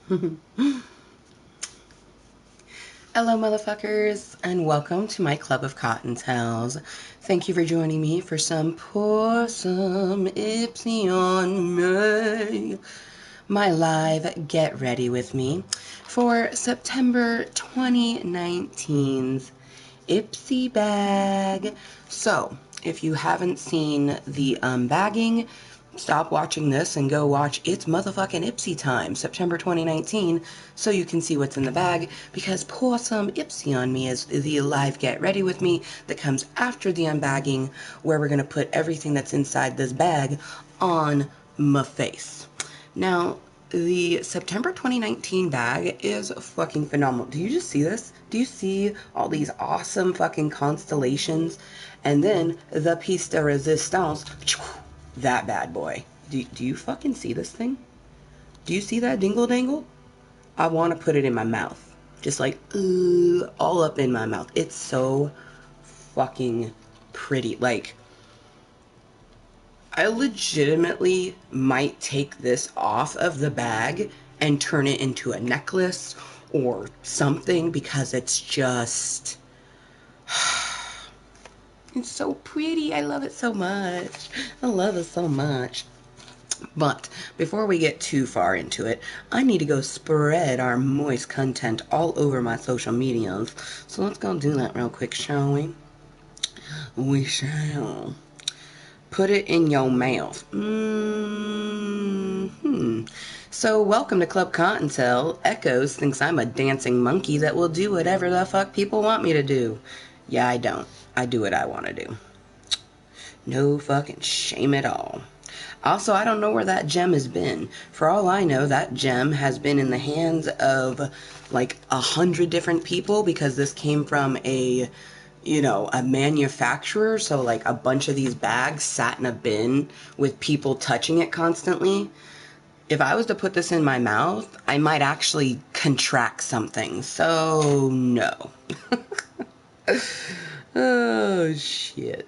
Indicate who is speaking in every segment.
Speaker 1: Hello, motherfuckers, and welcome to my Club of Kottontales. Thank you for joining me for some Pour Some Ipsy on Me, my live Get Ready With Me for September 2019's Ipsy bag. So, if you haven't seen the unbagging, stop watching this and go watch It's Motherfucking Ipsy Time, September 2019, so you can see what's in the bag, because Pour Some Ipsy on Me is the live Get Ready With Me that comes after the unbagging, where we're going to put everything that's inside this bag on my face. Now, the September 2019 bag is fucking phenomenal. Do you just see this? Do you see all these awesome fucking constellations? And then the piece de resistance, that bad boy. Do you fucking see this thing? Do you see that dingle dangle? I want to put it in my mouth. Just like, all up in my mouth. It's so fucking pretty. Like, I legitimately might take this off of the bag and turn it into a necklace or something, because it's just... it's so pretty. I love it so much. I love it so much. But before we get too far into it, I need to go spread our moist content all over my social medias. So let's go do that real quick, shall we? We shall. Put it in your mouth. So welcome to Club Kottontale. Echoes thinks I'm a dancing monkey that will do whatever the fuck people want me to do. Yeah, I don't. I do what I want to do. No fucking shame at all. Also, I don't know where that gem has been. For all I know, that gem has been in the hands of like 100 different people, because this came from a manufacturer. So like a bunch of these bags sat in a bin with people touching it constantly. If I was to put this in my mouth, I might actually contract something. So no. Oh shit.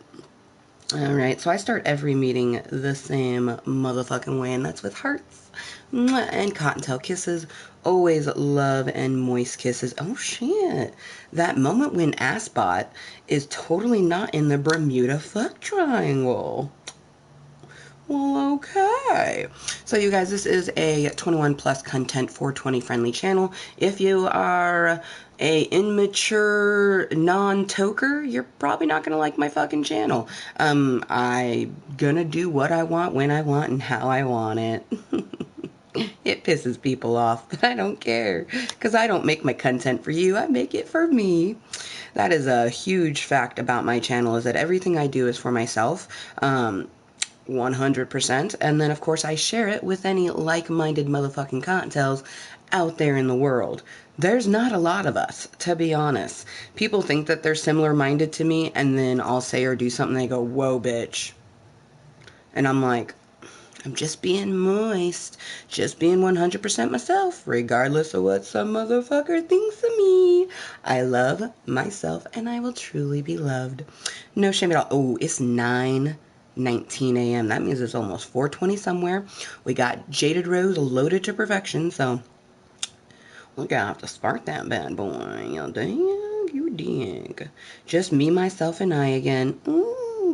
Speaker 1: Alright, so I start every meeting the same motherfucking way, and that's with hearts. Mwah, and Kottontale kisses. Always love and moist kisses. Oh shit. That moment when Assbot is totally not in the Bermuda fuck triangle. Well, okay. So you guys, this is a 21 plus content 420 friendly channel. If you are a immature non-toker, you're probably not gonna like my fucking channel. I gonna do what I want, when I want, and how I want it. It pisses people off, but I don't care, because I don't make my content for you, I make it for me. That is a huge fact about my channel, is that everything I do is for myself. 100%, and then of course I share it with any like-minded motherfucking Kottontales out there in the world. There's not a lot of us, to be honest. People think that they're similar-minded to me, and then I'll say or do something, they go, whoa, bitch. And I'm like, I'm just being moist, just being 100% myself, regardless of what some motherfucker thinks of me. I love myself, and I will truly be loved. No shame at all. Oh, it's 9:19 a.m. That means it's almost 4:20 somewhere. We got Jaded Rose loaded to perfection, so we're gonna have to spark that bad boy. You dig? You dig. Just me, myself, and I again.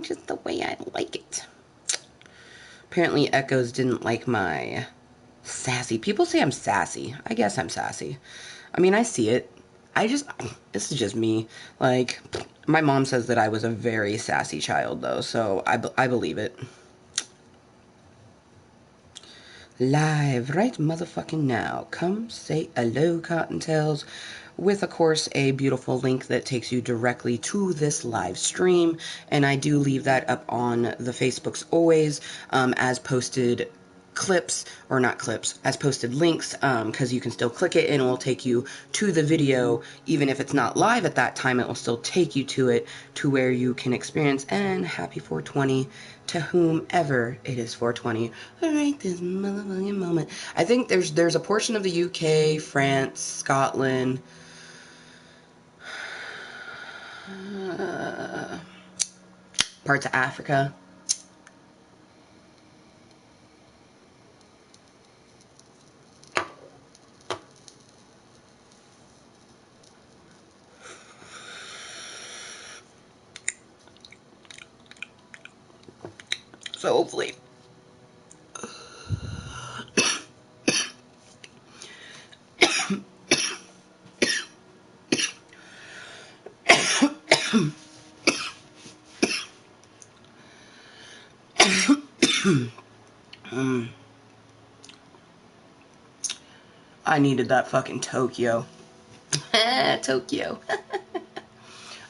Speaker 1: Just the way I like it. Apparently Echoes didn't like my sassy. People say I'm sassy. I guess I'm sassy. I mean, I see it. This is just me. Like, my mom says that I was a very sassy child, though, so I believe it. Live right motherfucking now. Come say hello, Kottontales, with, of course, a beautiful link that takes you directly to this live stream, and I do leave that up on the Facebooks always, as posted clips, or not clips, as posted links, because you can still click it and it will take you to the video. Even if it's not live at that time, it will still take you to it, to where you can experience. And happy 420 to whomever it is 420 right this motherfucking moment. I think there's a portion of the UK, France, Scotland, parts of Africa. So hopefully. I needed that fucking Tokyo. Tokyo.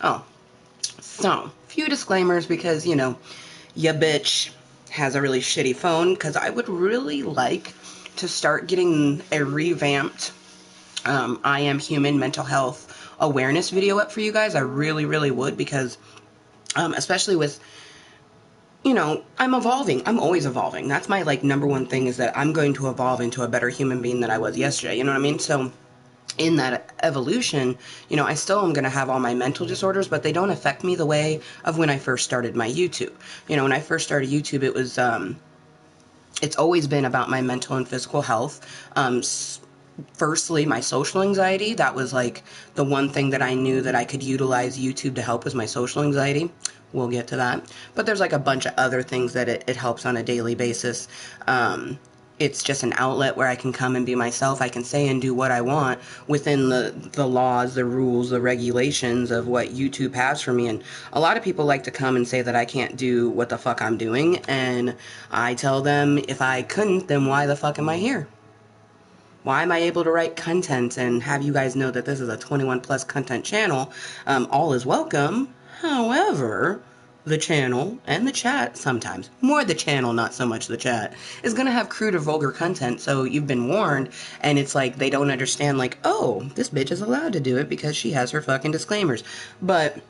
Speaker 1: Oh, so, few disclaimers because, you know, ya bitch has a really shitty phone, because I would really like to start getting a revamped I Am Human mental health awareness video up for you guys. I really, really would, because especially with, you know, I'm evolving. I'm always evolving. That's my, like, number one thing, is that I'm going to evolve into a better human being than I was yesterday. You know what I mean? So in that evolution, you know, I still am going to have all my mental disorders, but they don't affect me the way of when I first started my YouTube. You know, when I first started YouTube, it was, it's always been about my mental and physical health. Firstly, my social anxiety. That was like the one thing that I knew that I could utilize YouTube to help, was my social anxiety. We'll get to that. But there's like a bunch of other things that it helps on a daily basis. It's just an outlet where I can come and be myself. I can say and do what I want within the laws, the rules, the regulations of what YouTube has for me. And a lot of people like to come and say that I can't do what the fuck I'm doing. And I tell them, if I couldn't, then why the fuck am I here? Why am I able to write content and have you guys know that this is a 21 plus content channel? All is welcome. However, the channel and the chat, sometimes, more the channel, not so much the chat, is going to have crude or vulgar content, so you've been warned, and it's like they don't understand, like, oh, this bitch is allowed to do it because she has her fucking disclaimers. But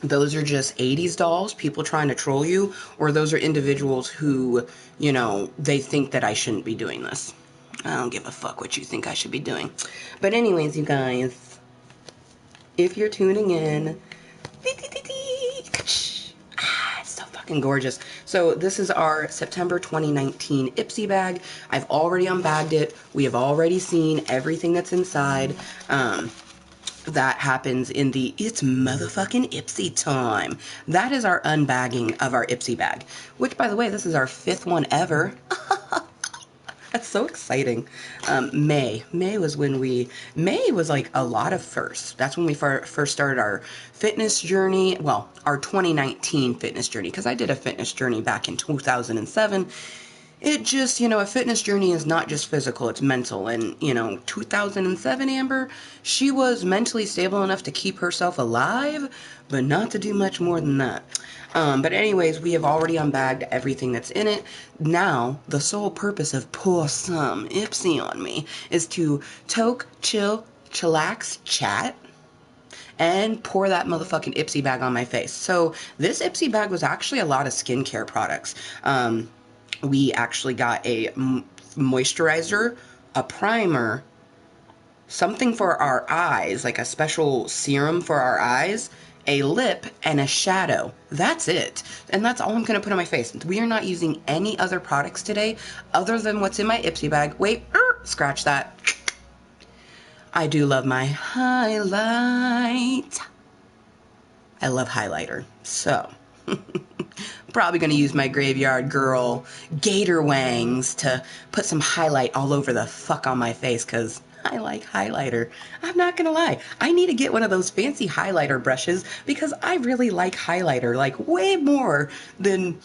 Speaker 1: those are just 80s dolls, people trying to troll you, or those are individuals who, you know, they think that I shouldn't be doing this. I don't give a fuck what you think I should be doing. But anyways, you guys, if you're tuning in, it's so fucking gorgeous. So this is our September 2019 Ipsy bag. I've already unbagged it. We have already seen everything that's inside. That happens in the It's Motherfucking Ipsy time. That is our unbagging of our Ipsy bag. Which, by the way, this is our 5th one ever. That's so exciting. May was like a lot of firsts. That's when we first started our fitness journey. Well, our 2019 fitness journey, because I did a fitness journey back in 2007. It just, you know, a fitness journey is not just physical, it's mental. And, you know, 2007 Amber, she was mentally stable enough to keep herself alive, but not to do much more than that. But anyways, we have already unbagged everything that's in it. Now, the sole purpose of pour some Ipsy on me is to toke, chill, chillax, chat, and pour that motherfucking Ipsy bag on my face. So this Ipsy bag was actually a lot of skincare products. We actually got a moisturizer, a primer, something for our eyes, like a special serum for our eyes, a lip, and a shadow. That's it. And that's all I'm going to put on my face. We are not using any other products today other than what's in my Ipsy bag. Wait, scratch that. I do love my highlight. I love highlighter. So, probably going to use my Graveyard Girl gator wangs to put some highlight all over the fuck on my face, because I like highlighter. I'm not going to lie. I need to get one of those fancy highlighter brushes, because I really like highlighter, like way more than...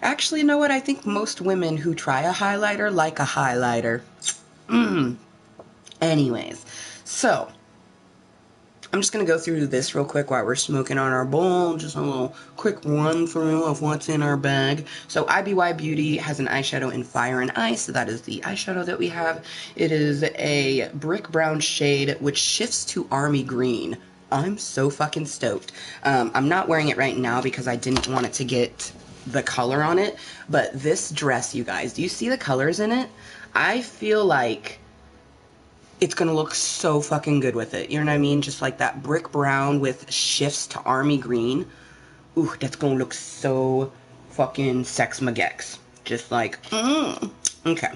Speaker 1: Actually, you know what? I think most women who try a highlighter like a highlighter. Anyways, so... I'm just going to go through this real quick while we're smoking on our bowl. Just a little quick run through of what's in our bag. So IBY Beauty has an eyeshadow in Fire and Ice. So that is the eyeshadow that we have. It is a brick brown shade which shifts to army green. I'm so fucking stoked. I'm not wearing it right now because I didn't want it to get the color on it. But this dress, you guys, do you see the colors in it? I feel like it's going to look so fucking good with it. You know what I mean? Just like that brick brown with shifts to army green. Ooh, that's going to look so fucking sex magex. Just like, okay.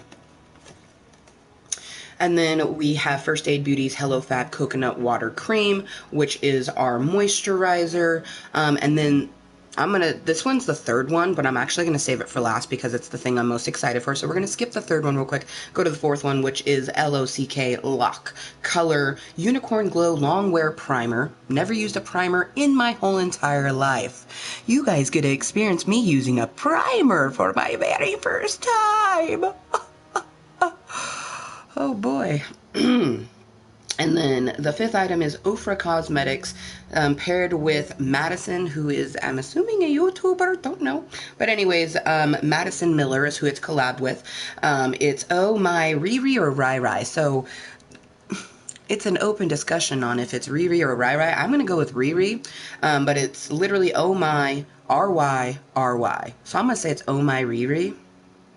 Speaker 1: And then we have First Aid Beauty's Hello Fat Coconut Water Cream, which is our moisturizer. And then this one's the third one, but I'm actually gonna save it for last because it's the thing I'm most excited for. So we're gonna skip the third one real quick, go to the fourth one, which is Lock Color Unicorn Glow Long Wear Primer. Never used a primer in my whole entire life. You guys get to experience me using a primer for my very first time. Oh boy. And then the fifth item is Ofra Cosmetics, paired with Madison, who is, I'm assuming, a YouTuber, don't know. But anyways, Madison Miller is who it's collabed with. It's Oh My Riri or Rai Rai. So it's an open discussion on if it's Riri or Rai Rai. I'm going to go with Riri, but it's literally Oh My RY RY. So I'm going to say it's Oh My Riri,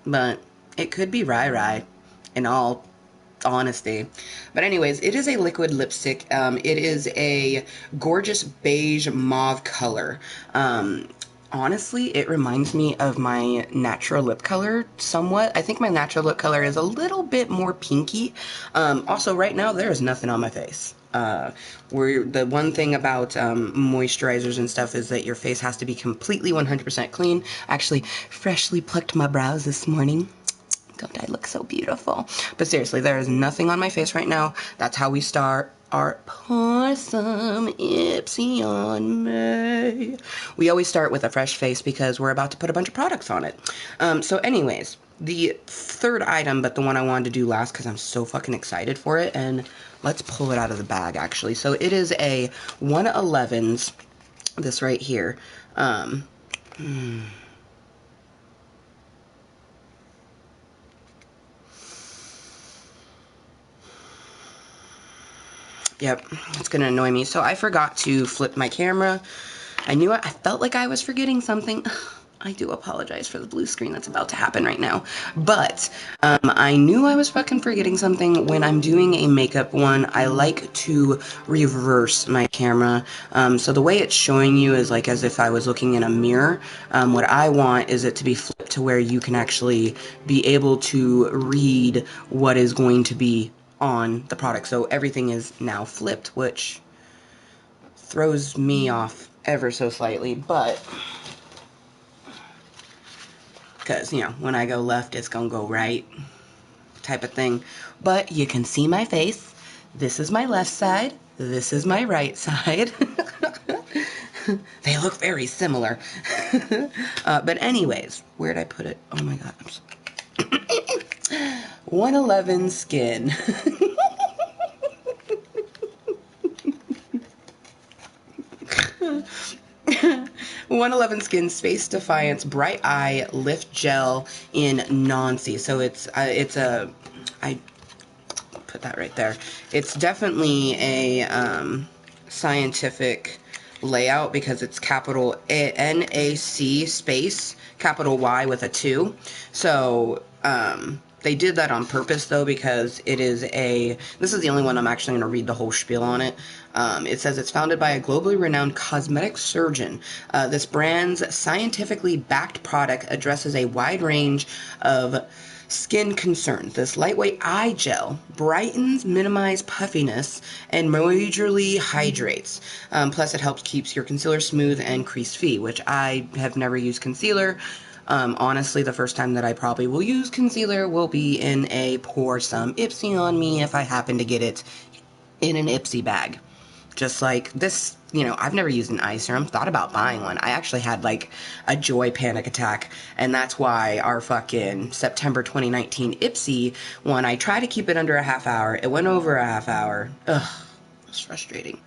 Speaker 1: but it could be Rai Rai in all honesty. But anyways, it is a liquid lipstick. It is a gorgeous beige mauve color. Honestly, it reminds me of my natural lip color somewhat. I think my natural lip color is a little bit more pinky. Also, right now, there is nothing on my face. The one thing about moisturizers and stuff is that your face has to be completely 100% clean. Actually, freshly plucked my brows this morning. Don't I look so beautiful? But seriously, there is nothing on my face right now. That's how we start our Pour Some Ipsy on Me. We always start with a fresh face because we're about to put a bunch of products on it. So anyways, the third item, but the one I wanted to do last because I'm so fucking excited for it, and let's pull it out of the bag actually. So it is a 111's, this right here. Yep, it's gonna annoy me. So I forgot to flip my camera. I felt like I was forgetting something. I do apologize for the blue screen that's about to happen right now. But I knew I was fucking forgetting something. When I'm doing a makeup one, I like to reverse my camera. So the way it's showing you is like as if I was looking in a mirror. What I want is it to be flipped to where you can actually be able to read what is going to be on the product. So everything is now flipped, which throws me off ever so slightly, but because, you know, when I go left, it's gonna go right type of thing. But you can see my face. This is my left side. This is my right side. They look very similar. But anyways, where'd I put it? Oh my god, I'm so 111 Skin. 111 Skin Space Defiance Bright Eye Lift Gel in Nancy. So I put that right there. It's definitely a scientific layout because it's capital NAC space capital Y with a 2. So they did that on purpose though because this is the only one I'm actually going to read the whole spiel on it. It says it's founded by a globally renowned cosmetic surgeon. This brand's scientifically backed product addresses a wide range of skin concerns. This lightweight eye gel brightens, minimizes puffiness, and majorly hydrates. Plus, it helps keeps your concealer smooth and crease-free, which I have never used concealer. Honestly, the first time that I probably will use concealer will be in a Pour Some Ipsy on Me if I happen to get it in an Ipsy bag. Just like this, you know, I've never used an eye serum, thought about buying one. I actually had like a joy panic attack, and that's why our fucking September 2019 Ipsy one, I tried to keep it under a half hour. It went over a half hour. Ugh, it's frustrating.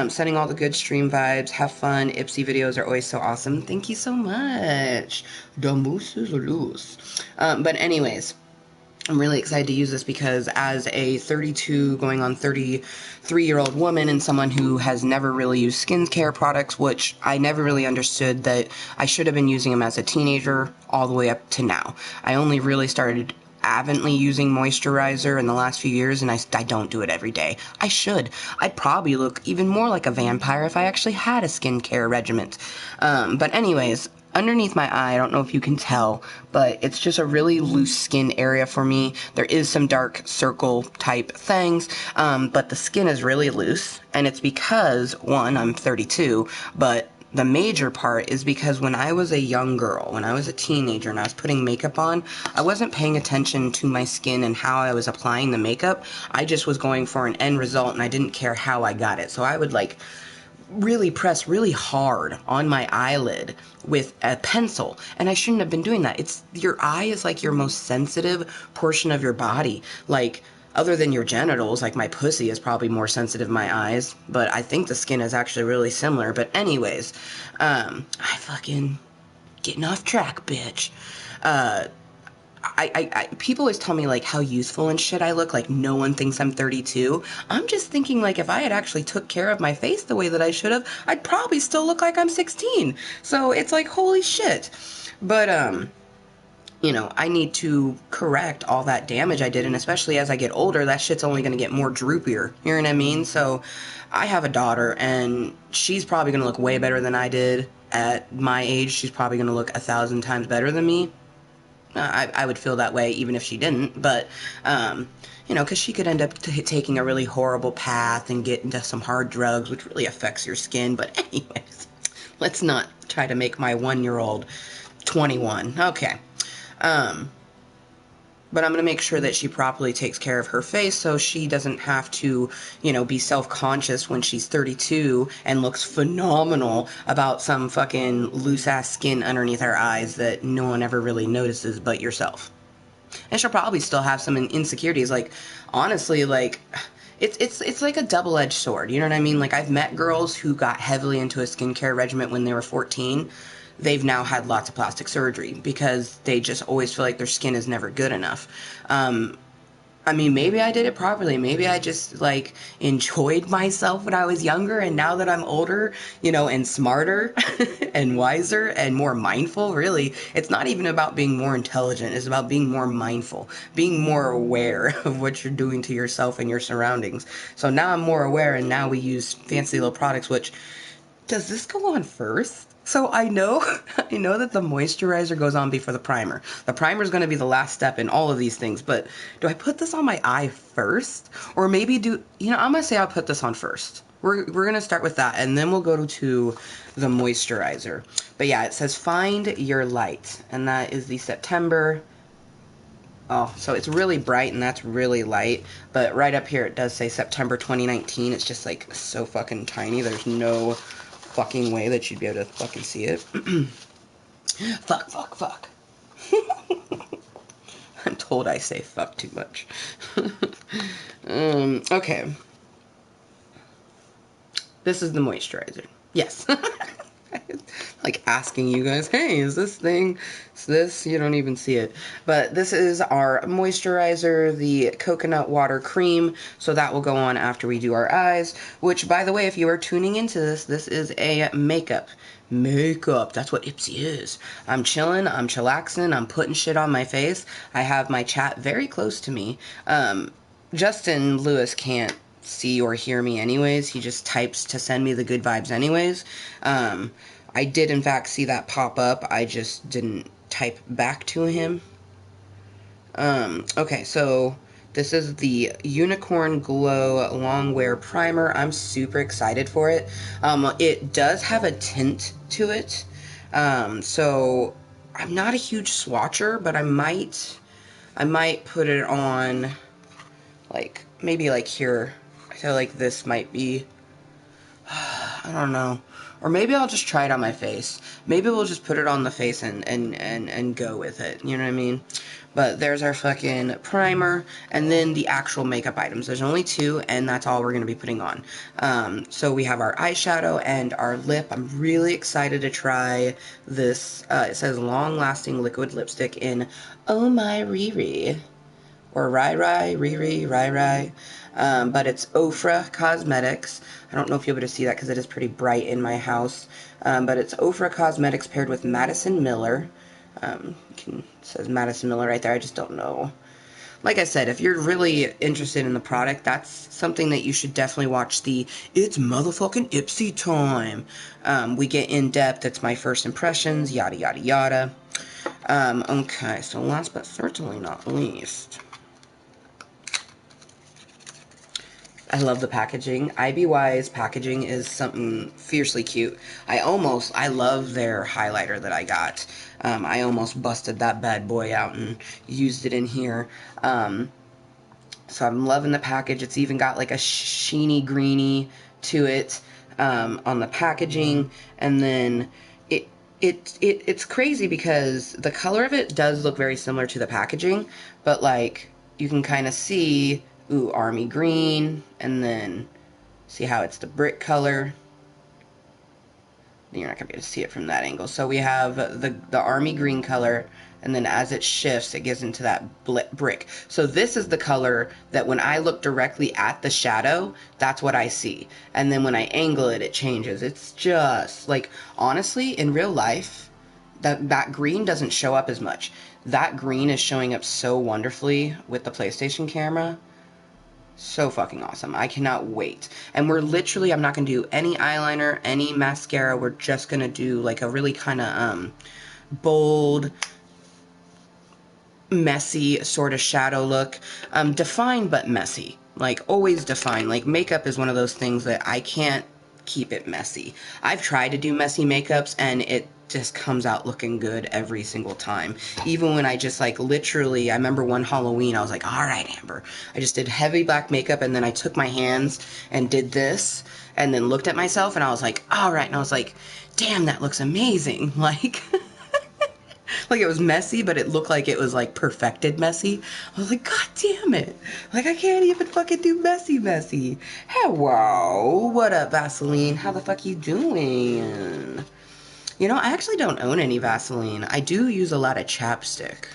Speaker 1: Sending all the good stream vibes. Have fun. Ipsy videos are always so awesome. Thank you so much. The moose is loose. But anyways, I'm really excited to use this because as a 32 going on 33-year-old woman and someone who has never really used skincare products, which I never really understood that I should have been using them as a teenager all the way up to now. I only really started avidly using moisturizer in the last few years, and I don't do it every day. I should. I'd probably look even more like a vampire if I actually had a skincare regimen. But anyways, underneath my eye, I don't know if you can tell, but it's just a really loose skin area for me. There is some dark circle type things, but the skin is really loose, and it's because, one, I'm 32, but the major part is because when I was a young girl, when I was a teenager and I was putting makeup on, I wasn't paying attention to my skin and how I was applying the makeup. I just was going for an end result and I didn't care how I got it. So I would like really press really hard on my eyelid with a pencil, and I shouldn't have been doing that. It's your eye is like your most sensitive portion of your body. Like, other than your genitals, like my pussy is probably more sensitive than my eyes, but I think the skin is actually really similar. But anyways, I fucking getting off track, bitch. People always tell me like how youthful and shit I look, like no one thinks I'm 32. I'm just thinking like if I had actually took care of my face the way that I should have, I'd probably still look like I'm 16. So it's like, holy shit. But you know, I need to correct all that damage I did, and especially as I get older, that shit's only going to get more droopier. You know what I mean? So I have a daughter, and she's probably going to look way better than I did at my age. She's probably going to look 1,000 times better than me. I would feel that way even if she didn't, but, you know, because she could end up taking a really horrible path and get into some hard drugs, which really affects your skin. But anyways, let's not try to make my 1-year-old 21. Okay. But I'm going to make sure that she properly takes care of her face so she doesn't have to, you know, be self-conscious when she's 32 and looks phenomenal about some fucking loose-ass skin underneath her eyes that no one ever really notices but yourself. And she'll probably still have some insecurities. Like, honestly, like, it's like a double-edged sword. You know what I mean? Like, I've met girls who got heavily into a skincare regimen when they were 14. They've now had lots of plastic surgery because they just always feel like their skin is never good enough. I mean, maybe I did it properly. Maybe I just, like, enjoyed myself when I was younger, and now that I'm older, you know, and smarter and wiser and more mindful, really, it's not even about being more intelligent. It's about being more mindful, being more aware of what you're doing to yourself and your surroundings. So now I'm more aware, and now we use fancy little products, which, does this go on first? So I know that the moisturizer goes on before the primer. The primer is going to be the last step in all of these things, but do I put this on my eye first? Or maybe I'm going to say I'll put this on first. We're going to start with that, and then we'll go to the moisturizer. But yeah, it says find your light, and that is the September. Oh, so it's really bright, and that's really light. But right up here, it does say September 2019. It's just like so fucking tiny. There's no fucking way that you'd be able to fucking see it. Fuck. I'm told I say fuck too much. Okay. This is the moisturizer. Yes. Like asking you guys, hey, is this? You don't even see it. But this is our moisturizer, the coconut water cream. So that will go on after we do our eyes. Which, by the way, if you are tuning into this is a makeup. That's what Ipsy is. I'm chilling, I'm chillaxing, I'm putting shit on my face. I have my chat very close to me. Justin Lewis can't see or hear me anyways. He just types to send me the good vibes anyways. I did in fact see that pop up. I just didn't type back to him. Okay, so this is the Unicorn Glow Long Wear Primer. I'm super excited for it. It does have a tint to it. So I'm not a huge swatcher, but I might put it on, like, maybe like here. I feel like this might be, I don't know. Or maybe I'll just try it on my face. Maybe we'll just put it on the face and go with it. You know what I mean? But there's our fucking primer. And then the actual makeup items. There's only 2, and that's all we're going to be putting on. So we have our eyeshadow and our lip. I'm really excited to try this. It says long-lasting liquid lipstick in Oh My Riri. Or Riri. But it's Ofra Cosmetics. I don't know if you'll be able to see that because it is pretty bright in my house. But it's Ofra Cosmetics paired with Madison Miller. It says Madison Miller right there. I just don't know. Like I said, if you're really interested in the product, that's something that you should definitely watch the It's Motherfucking Ipsy Time. We get in depth. It's my first impressions, yada, yada, yada. Okay, so last but certainly not least, I love the packaging. IBY's packaging is something fiercely cute. I love their highlighter that I got. I almost busted that bad boy out and used it in here. So I'm loving the package. It's even got like a sheeny greeny to it on the packaging. And then it's crazy because the color of it does look very similar to the packaging, but like you can kind of see, ooh, army green, and then see how it's the brick color. You're not going to be able to see it from that angle. So we have the army green color, and then as it shifts, it gives into that brick. So this is the color that when I look directly at the shadow, that's what I see. And then when I angle it, it changes. It's just, like, honestly, in real life, that green doesn't show up as much. That green is showing up so wonderfully with the PlayStation camera. So fucking awesome. I cannot wait. And we're literally, I'm not going to do any eyeliner, any mascara. We're just going to do like a really kind of bold, messy sort of shadow look. Defined but messy. Like always defined. Like makeup is one of those things that I can't keep it messy. I've tried to do messy makeups and it just comes out looking good every single time. Even when I just like literally, I remember one Halloween, I was like, all right, Amber. I just did heavy black makeup and then I took my hands and did this and then looked at myself and I was like, all right. And I was like, damn, that looks amazing. Like, like it was messy, but it looked like it was like perfected messy. I was like, God damn it. Like I can't even fucking do messy. Hello. What up, Vaseline? How the fuck you doing? You know, I actually don't own any Vaseline. I do use a lot of chapstick.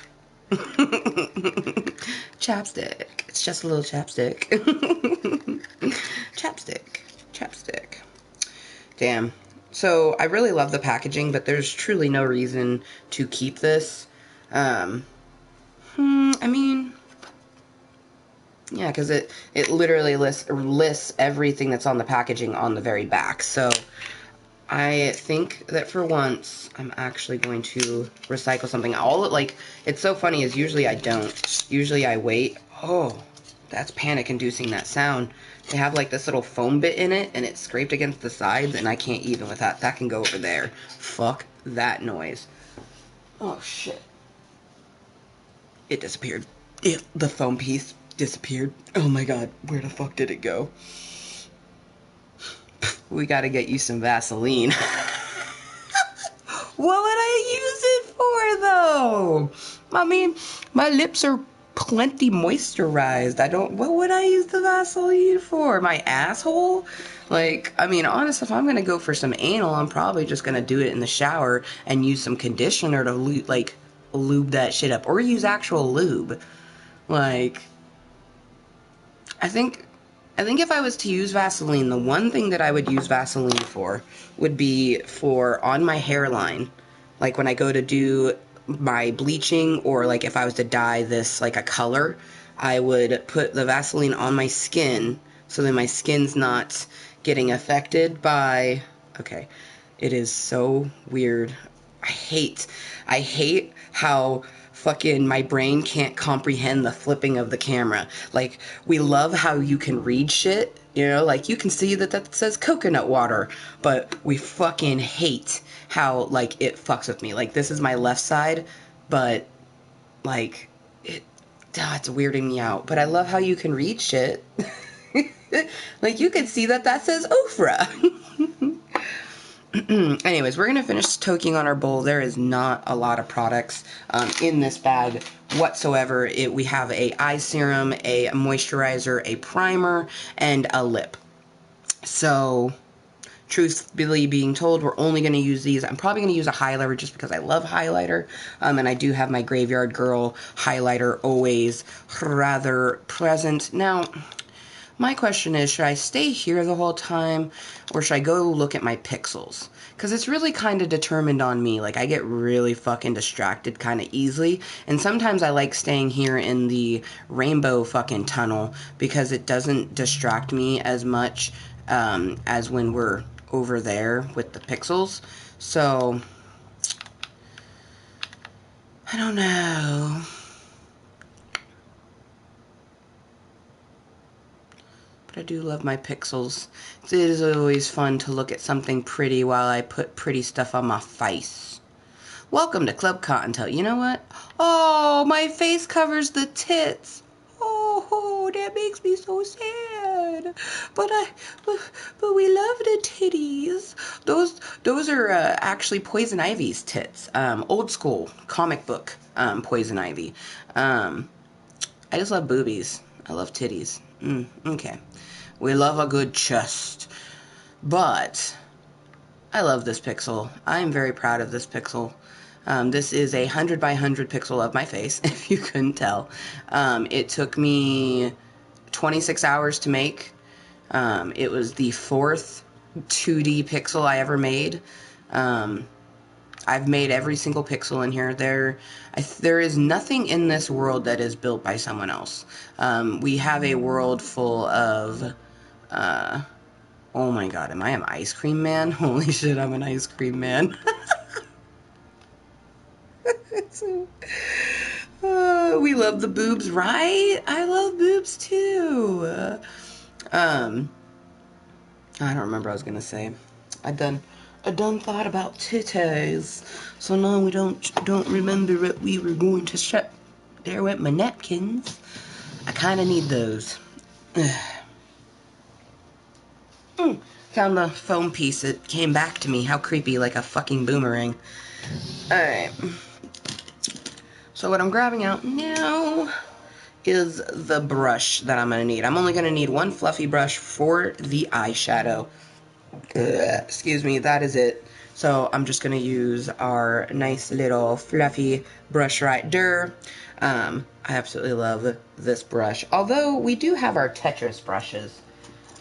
Speaker 1: Chapstick. It's just a little chapstick. Chapstick. Damn. So, I really love the packaging, but there's truly no reason to keep this. I mean, yeah, because it literally lists everything that's on the packaging on the very back. So, I think that for once, I'm actually going to recycle something. It's so funny is usually I don't. Usually I wait. Oh, that's panic-inducing, that sound. They have like this little foam bit in it, and it's scraped against the sides, and I can't even with that. That can go over there. Fuck that noise. Oh, shit. It disappeared. The foam piece disappeared. Oh my god, where the fuck did it go? We gotta get you some Vaseline. What would I use it for, though? I mean, my lips are plenty moisturized. What would I use the Vaseline for? My asshole? Like, I mean, honestly, if I'm gonna go for some anal, I'm probably just gonna do it in the shower and use some conditioner to, lube that shit up. Or use actual lube. Like, I think if I was to use Vaseline, the one thing that I would use Vaseline for would be for on my hairline. Like when I go to do my bleaching, or like if I was to dye this like a color, I would put the Vaseline on my skin so that my skin's not getting affected by... Okay, it is so weird. I hate how fucking my brain can't comprehend the flipping of the camera. Like, we love how you can read shit, you know, like you can see that says coconut water, but we fucking hate how, like, it fucks with me. Like, this is my left side, but, like, it's weirding me out. But I love how you can read shit. Like, you can see that says Ofra. Anyways, we're going to finish toking on our bowl. There is not a lot of products in this bag whatsoever. We have a eye serum, a moisturizer, a primer, and a lip. So, truthfully being told, we're only going to use these. I'm probably going to use a highlighter just because I love highlighter. And I do have my Graveyard Girl highlighter always rather present. Now... my question is, should I stay here the whole time, or should I go look at my pixels? Because it's really kind of determined on me. Like, I get really fucking distracted kind of easily, and sometimes I like staying here in the rainbow fucking tunnel because it doesn't distract me as much as when we're over there with the pixels. So, I don't know. But I do love my pixels. It is always fun to look at something pretty while I put pretty stuff on my face. Welcome to Club Kottontale. You know what? Oh, my face covers the tits. Oh, that makes me so sad. But we love the titties. Those are actually Poison Ivy's tits. Old school comic book Poison Ivy. I just love boobies. I love titties. Okay. We love a good chest. But I love this pixel. I am very proud of this pixel. This is a 100 by 100 pixel of my face, if you couldn't tell. It took me 26 hours to make. It was the 4th 2D pixel I ever made. I've made every single pixel in here. There is nothing in this world that is built by someone else. We have a world full of... oh my god, am I an ice cream man? Holy shit, I'm an ice cream man. We love the boobs, right? I love boobs too. I don't remember what I was gonna say. I done thought about titties, so now we don't remember what we were going to shut. There went my napkins. I kind of need those. Found the foam piece. It came back to me. How creepy, like a fucking boomerang. Alright. So what I'm grabbing out now is the brush that I'm going to need. I'm only going to need one fluffy brush for the eyeshadow. Excuse me, that is it. So I'm just going to use our nice little fluffy brush right there. I absolutely love this brush. Although we do have our Tetris brushes.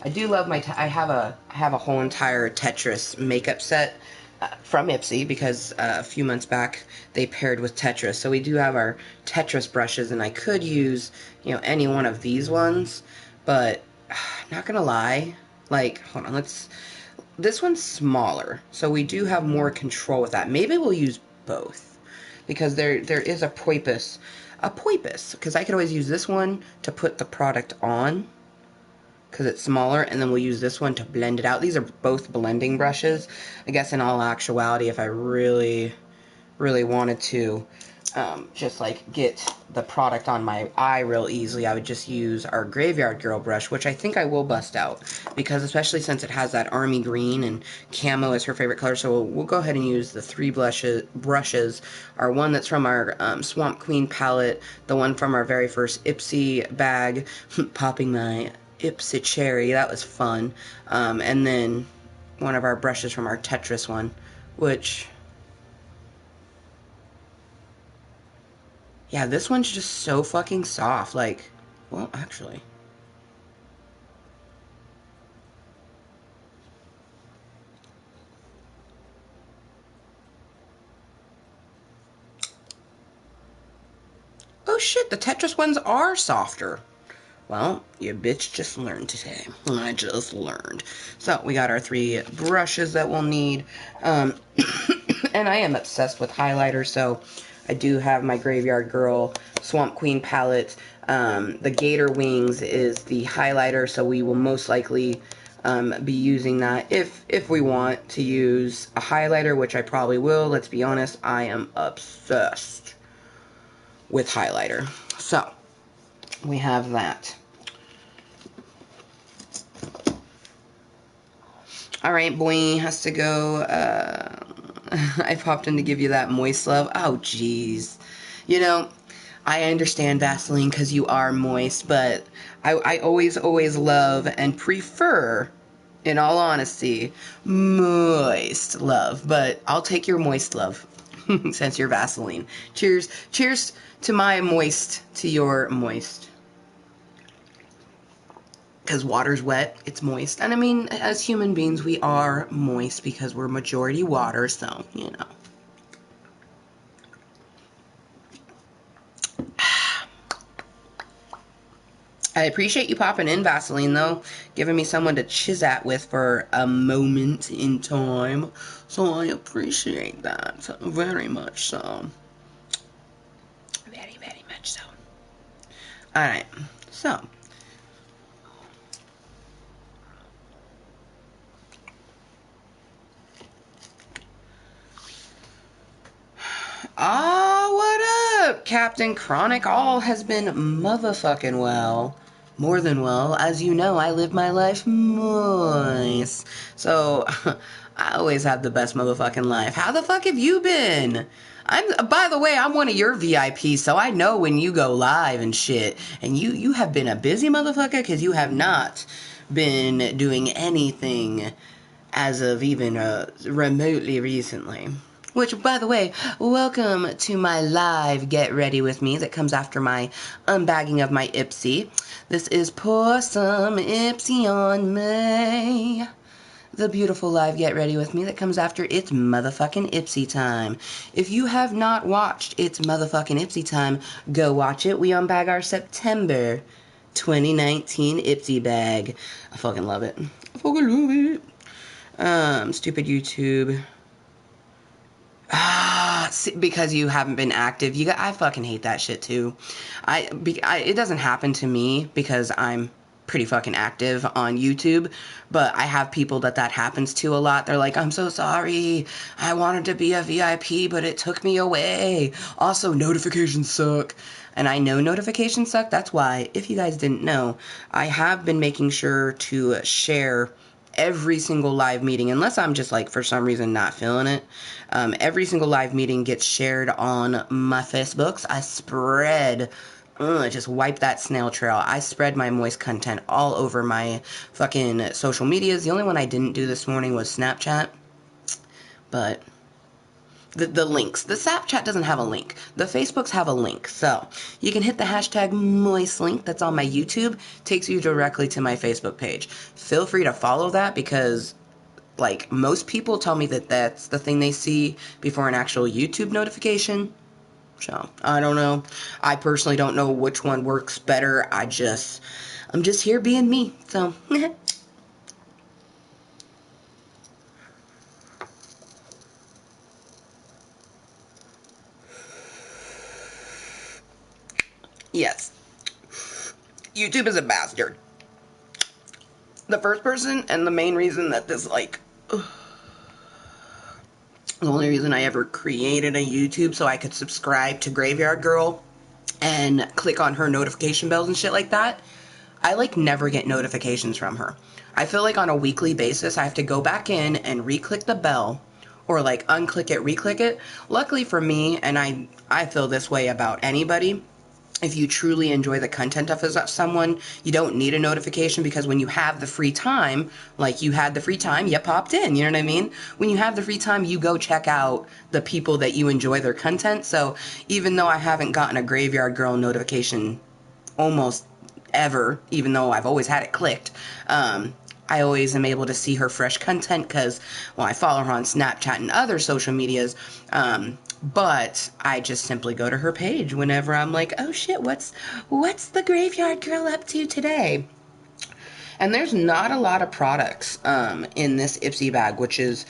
Speaker 1: I do love my... I have a whole entire Tetris makeup set from Ipsy because a few months back they paired with Tetris. So we do have our Tetris brushes, and I could use, you know, any one of these ones, but not gonna lie, like, hold on, this one's smaller, so we do have more control with that. Maybe we'll use both because there is a poipus, because I could always use this one to put the product on, because it's smaller, and then we'll use this one to blend it out. These are both blending brushes. I guess in all actuality, if I really wanted to just like get the product on my eye real easily, I would just use our Graveyard Girl brush, which I think I will bust out, because especially since it has that army green and camo is her favorite color, so we'll go ahead and use the 3 brushes. Our one that's from our Swamp Queen palette, the one from our very first Ipsy bag, popping my Ipsy cherry, that was fun, and then one of our brushes from our Tetris one, which, yeah, this one's just so fucking soft, like, well, actually, oh shit, the Tetris ones are softer. Well, your bitch just learned today. I just learned. So, we got our 3 brushes that we'll need. And I am obsessed with highlighters, so I do have my Graveyard Girl Swamp Queen palette. The Gator Wings is the highlighter, so we will most likely be using that if we want to use a highlighter, which I probably will. Let's be honest, I am obsessed with highlighter. So, we have that. Alright, boy, has to go. I popped in to give you that moist love. Oh, jeez. You know, I understand Vaseline because you are moist, but I always love and prefer, in all honesty, moist love. But I'll take your moist love since you're Vaseline. Cheers. Cheers to my moist, to your moist. Because water's wet, it's moist. And I mean, as human beings, we are moist because we're majority water, so, you know. I appreciate you popping in, Vaseline, though. Giving me someone to chiz at with for a moment in time. So I appreciate that very much so. Very, very much so. Alright, so. Captain Chronic all has been motherfucking well. More than well. As you know, I live my life moist. So, I always have the best motherfucking life. How the fuck have you been? By the way, I'm one of your VIPs, so I know when you go live and shit. And you have been a busy motherfucker, because you have not been doing anything as of even remotely recently. Which, by the way, welcome to my live Get Ready With Me that comes after my unbagging of my Ipsy. This is Pour Some Ipsy on Me. The beautiful live Get Ready With Me that comes after It's Motherfucking Ipsy Time. If you have not watched It's Motherfucking Ipsy Time, go watch it. We unbag our September 2019 Ipsy bag. I fucking love it. I fucking love it. Stupid YouTube. Because you haven't been active. I fucking hate that shit too. It doesn't happen to me because I'm pretty fucking active on YouTube, but I have people that happens to a lot. They're like, I'm so sorry. I wanted to be a VIP, but it took me away. Also, notifications suck. And I know notifications suck. That's why, if you guys didn't know, I have been making sure to share every single live meeting, unless I'm just like for some reason not feeling it. Every single live meeting gets shared on my Facebooks. I spread, just wipe that snail trail. I spread my moist content all over my fucking social medias. The only one I didn't do this morning was Snapchat, but the links. The Snapchat doesn't have a link. The Facebooks have a link. So you can hit the hashtag Mooiisstt link that's on my YouTube. Takes you directly to my Facebook page. Feel free to follow that because, like, most people tell me that that's the thing they see before an actual YouTube notification. So, I don't know. I personally don't know which one works better. I'm just here being me. So, yes. YouTube is a bastard. The first person and the main reason that this, like, the only reason I ever created a YouTube so I could subscribe to Graveyard Girl and click on her notification bells and shit like that, I, like, never get notifications from her. I feel like on a weekly basis I have to go back in and re-click the bell, or, like, unclick it, re-click it. Luckily for me, and I feel this way about anybody, if you truly enjoy the content of someone, you don't need a notification, because when you have the free time, like you had the free time, you popped in, you know what I mean? When you have the free time, you go check out the people that you enjoy their content. So even though I haven't gotten a Graveyard Girl notification almost ever, even though I've always had it clicked, I always am able to see her fresh content because, well, I follow her on Snapchat and other social medias, but I just simply go to her page whenever I'm like, oh shit, what's the Graveyard Girl up to today? And there's not a lot of products in this Ipsy bag, which is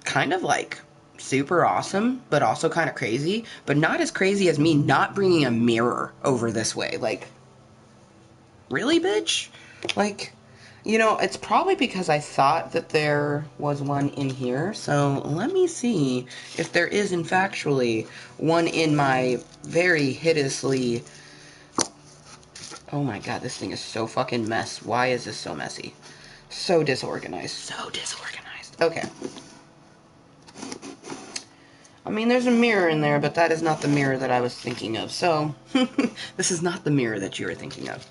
Speaker 1: kind of like super awesome, but also kind of crazy, but not as crazy as me not bringing a mirror over this way. Like, really, bitch? Like, you know, it's probably because I thought that there was one in here. So let me see if there is, in factually, one in my very hideously... Oh my god, this thing is so fucking mess. Why is this so messy? So disorganized. So disorganized. Okay. I mean, there's a mirror in there, but that is not the mirror that I was thinking of. So, this is not the mirror that you were thinking of.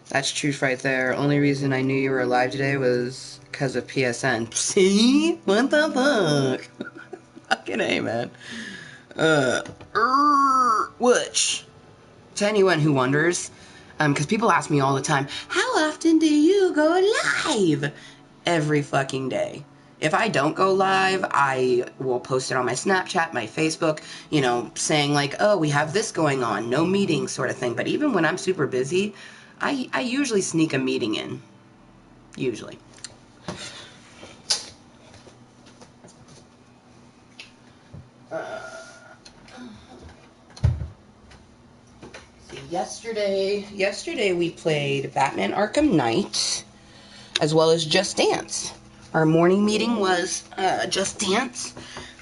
Speaker 1: That's truth right there. Only reason I knew you were alive today was because of PSN. See? What the fuck? Fucking A, man. Which, to anyone who wonders, because people ask me all the time, how often do you go live? Every fucking day. If I don't go live, I will post it on my Snapchat, my Facebook, you know, saying like, oh, we have this going on, no meetings sort of thing. But even when I'm super busy, I usually sneak a meeting in. Usually. Yesterday we played Batman Arkham Knight, as well as Just Dance. Our morning meeting was Just Dance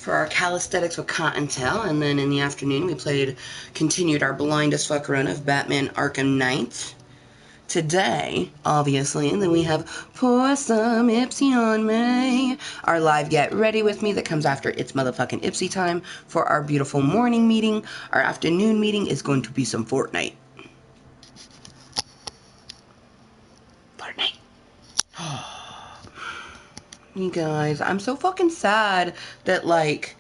Speaker 1: for our calisthenics with Kottontale, and then in the afternoon we continued our blind as fuck run of Batman Arkham Knight. Today, obviously, and then we have Pour Some Ipsy on Me, our live Get Ready With Me that comes after It's Motherfucking Ipsy time for our beautiful morning meeting. Our afternoon meeting is going to be some Fortnite. You guys, I'm so fucking sad that, like,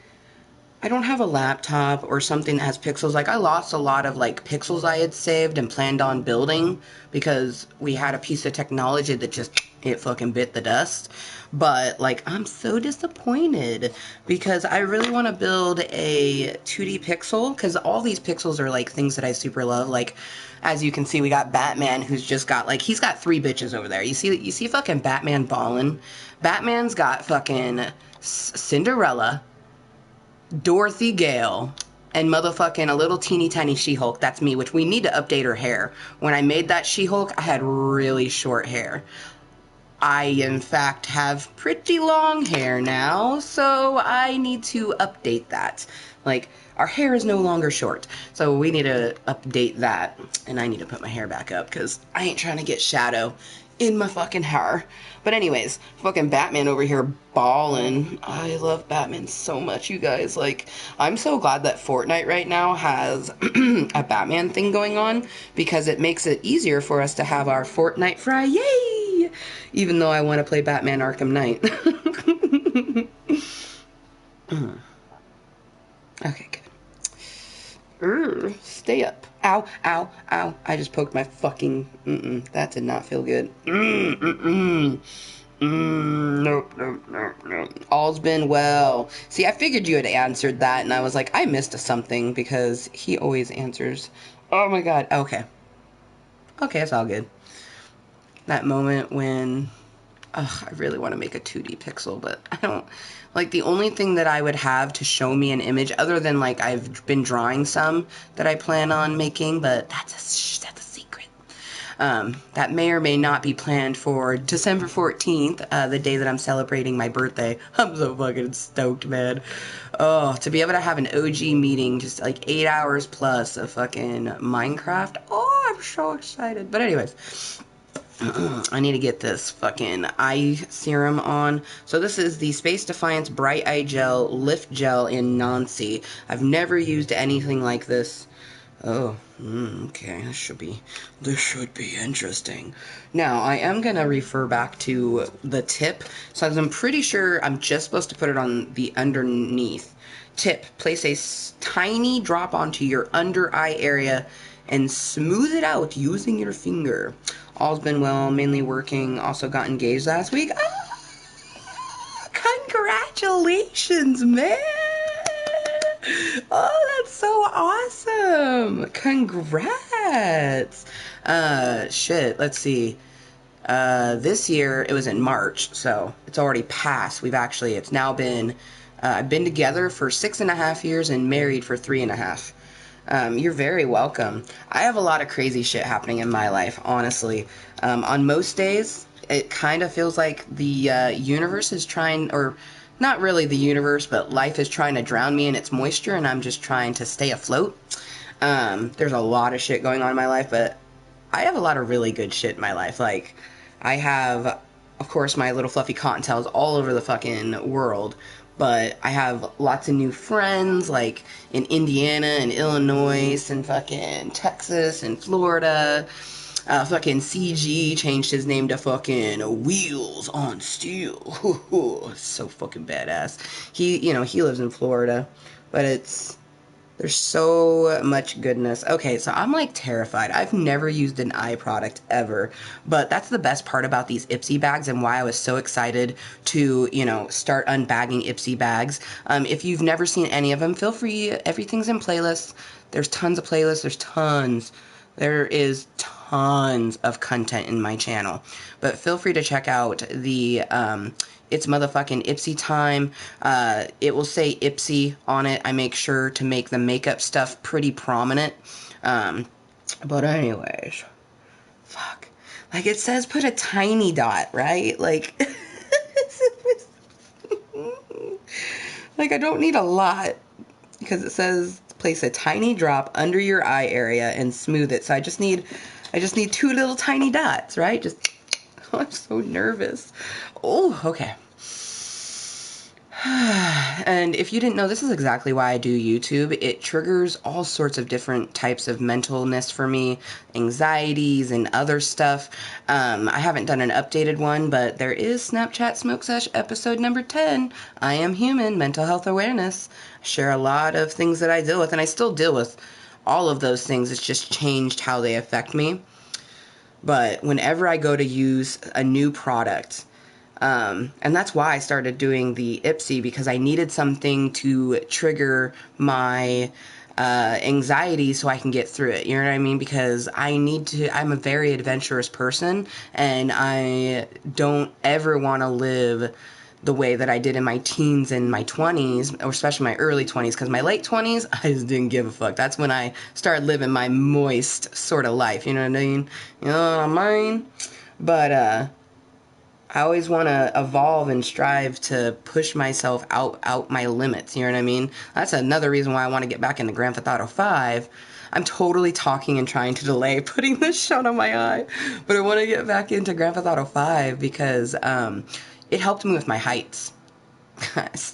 Speaker 1: I don't have a laptop or something that has pixels. Like, I lost a lot of, like, pixels I had saved and planned on building because we had a piece of technology that just, it fucking bit the dust. But, like, I'm so disappointed because I really want to build a 2D pixel because all these pixels are, like, things that I super love. Like, as you can see, we got Batman who's just got, like, he's got 3 bitches over there. You see fucking Batman ballin'? Batman's got fucking Cinderella, Dorothy Gale, and motherfucking a little teeny tiny She-Hulk. That's me, which we need to update her hair. When I made that She-Hulk, I had really short hair. I, in fact, have pretty long hair now, so I need to update that. Like, our hair is no longer short, so we need to update that. And I need to put my hair back up, because I ain't trying to get shadow in my fucking hair. But anyways, fucking Batman over here ballin'. I love Batman so much, you guys. Like, I'm so glad that Fortnite right now has a Batman thing going on, because it makes it easier for us to have our Fortnite Friday. Yay! Even though I want to play Batman Arkham Knight. Okay, good. Stay up. Ow, ow, ow. I just poked my fucking... that did not feel good. Nope, nope, nope, nope. All's been well. See, I figured you had answered that, and I was like, I missed something, because he always answers. Oh my god. Okay. Okay, it's all good. That moment when... Ugh, I really want to make a 2D pixel, but I don't... Like, the only thing that I would have to show me an image, other than, like, I've been drawing some that I plan on making, but that's a secret. That may or may not be planned for December 14th, the day that I'm celebrating my birthday. I'm so fucking stoked, man. Oh, to be able to have an OG meeting, just, like, 8 hours plus of fucking Minecraft. Oh, I'm so excited. But anyways... I need to get this fucking eye serum on. So this is the Space Defiance Bright Eye Gel Lift Gel in Nancy. I've never used anything like this. Oh, okay, this should be interesting. Now, I am going to refer back to the tip. So I'm pretty sure I'm just supposed to put it on the underneath. Tip, place a tiny drop onto your under eye area and smooth it out using your finger. All's been well, mainly working, also got engaged last week. Ah, congratulations, man! Oh, that's so awesome! Congrats! Shit, let's see. This year, it was in March, so it's already passed. It's now been, I've been together for 6.5 years and married for 3.5. You're very welcome. I have a lot of crazy shit happening in my life, honestly. On most days, it kind of feels like the universe is trying, or not really the universe, but life is trying to drown me in its moisture, and I'm just trying to stay afloat. There's a lot of shit going on in my life, but I have a lot of really good shit in my life. Like, I have, of course, my little fluffy cottontails all over the fucking world. But I have lots of new friends, like in Indiana and Illinois and fucking Texas and Florida. Fucking CG changed his name to fucking Wheels on Steel. So fucking badass. He lives in Florida, but there's so much goodness. Okay, so I'm like terrified. I've never used an eye product ever, but that's the best part about these Ipsy bags and why I was so excited to, start unbagging Ipsy bags. If you've never seen any of them, feel free. Everything's in playlists. There's tons of playlists. There is tons of content in my channel, but feel free to check out the, It's Motherfucking Ipsy time. It will say Ipsy on it. I make sure to make the makeup stuff pretty prominent. But anyways, fuck. Like it says put a tiny Like, I don't need a lot because it says place a tiny drop under your eye area and smooth it. So I just need 2 little tiny dots, right? Just, oh, I'm so nervous. Oh, okay. And if you didn't know, this is exactly why I do YouTube. It triggers all sorts of different types of mentalness for me, anxieties and other stuff. I haven't done an updated one, but there is Snapchat Smoke Sesh episode number 10. I am human, mental health awareness. I share a lot of things that I deal with, and I still deal with all of those things. It's just changed how they affect me. But whenever I go to use a new product, and that's why I started doing the Ipsy, because I needed something to trigger my anxiety so I can get through it. You know what I mean? Because I'm a very adventurous person, and I don't ever want to live the way that I did in my teens and my 20s, or especially my early 20s, because my late 20s, I just didn't give a fuck. That's when I started living my Mooiisstt sort of life, you know what I mean? You know what I mean? But, I always want to evolve and strive to push myself out my limits, you know what I mean? That's another reason why I want to get back into Grand Theft Auto 5. I'm totally talking and trying to delay putting this shot on my eye, but I want to get back into Grand Theft Auto 5 because it helped me with my heights.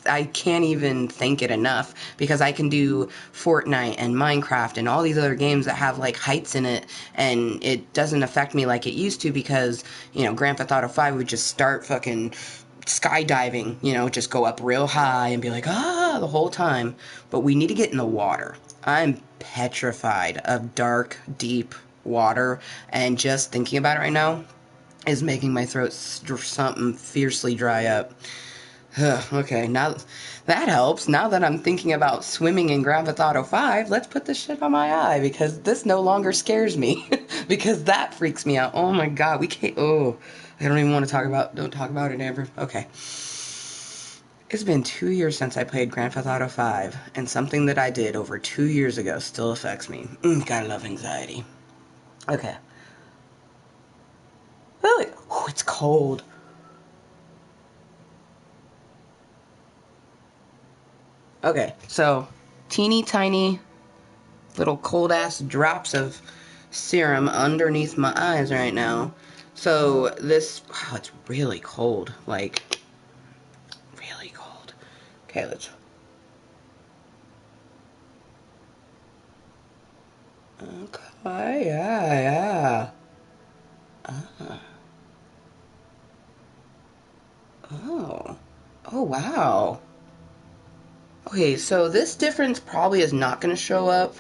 Speaker 1: I can't even thank it enough, because I can do Fortnite and Minecraft and all these other games that have like heights in it, and it doesn't affect me like it used to, because, you know, Grand Theft Auto 5 would just start fucking skydiving, you know, just go up real high and be like, ah, the whole time. But we need to get in the water. I'm petrified of dark, deep water, and just thinking about it right now is making my throat something fiercely dry up. Okay, now that helps. Now that I'm thinking about swimming in Grand Theft Auto 5, let's put this shit on my eye, because this no longer scares me. Because that freaks me out. Oh my god, we can't. Oh, I don't even want to talk about. Don't talk about it, Amber. Okay. It's been 2 years since I played Grand Theft Auto 5, and something that I did over 2 years ago still affects me. Gotta love anxiety. Okay. Oh, it's cold. Okay, so teeny tiny little cold ass drops of serum underneath my eyes right now. So this, wow, it's really cold, like really cold. Okay, let's. Okay, yeah. Oh, oh wow. Okay, so this difference probably is not going to show up.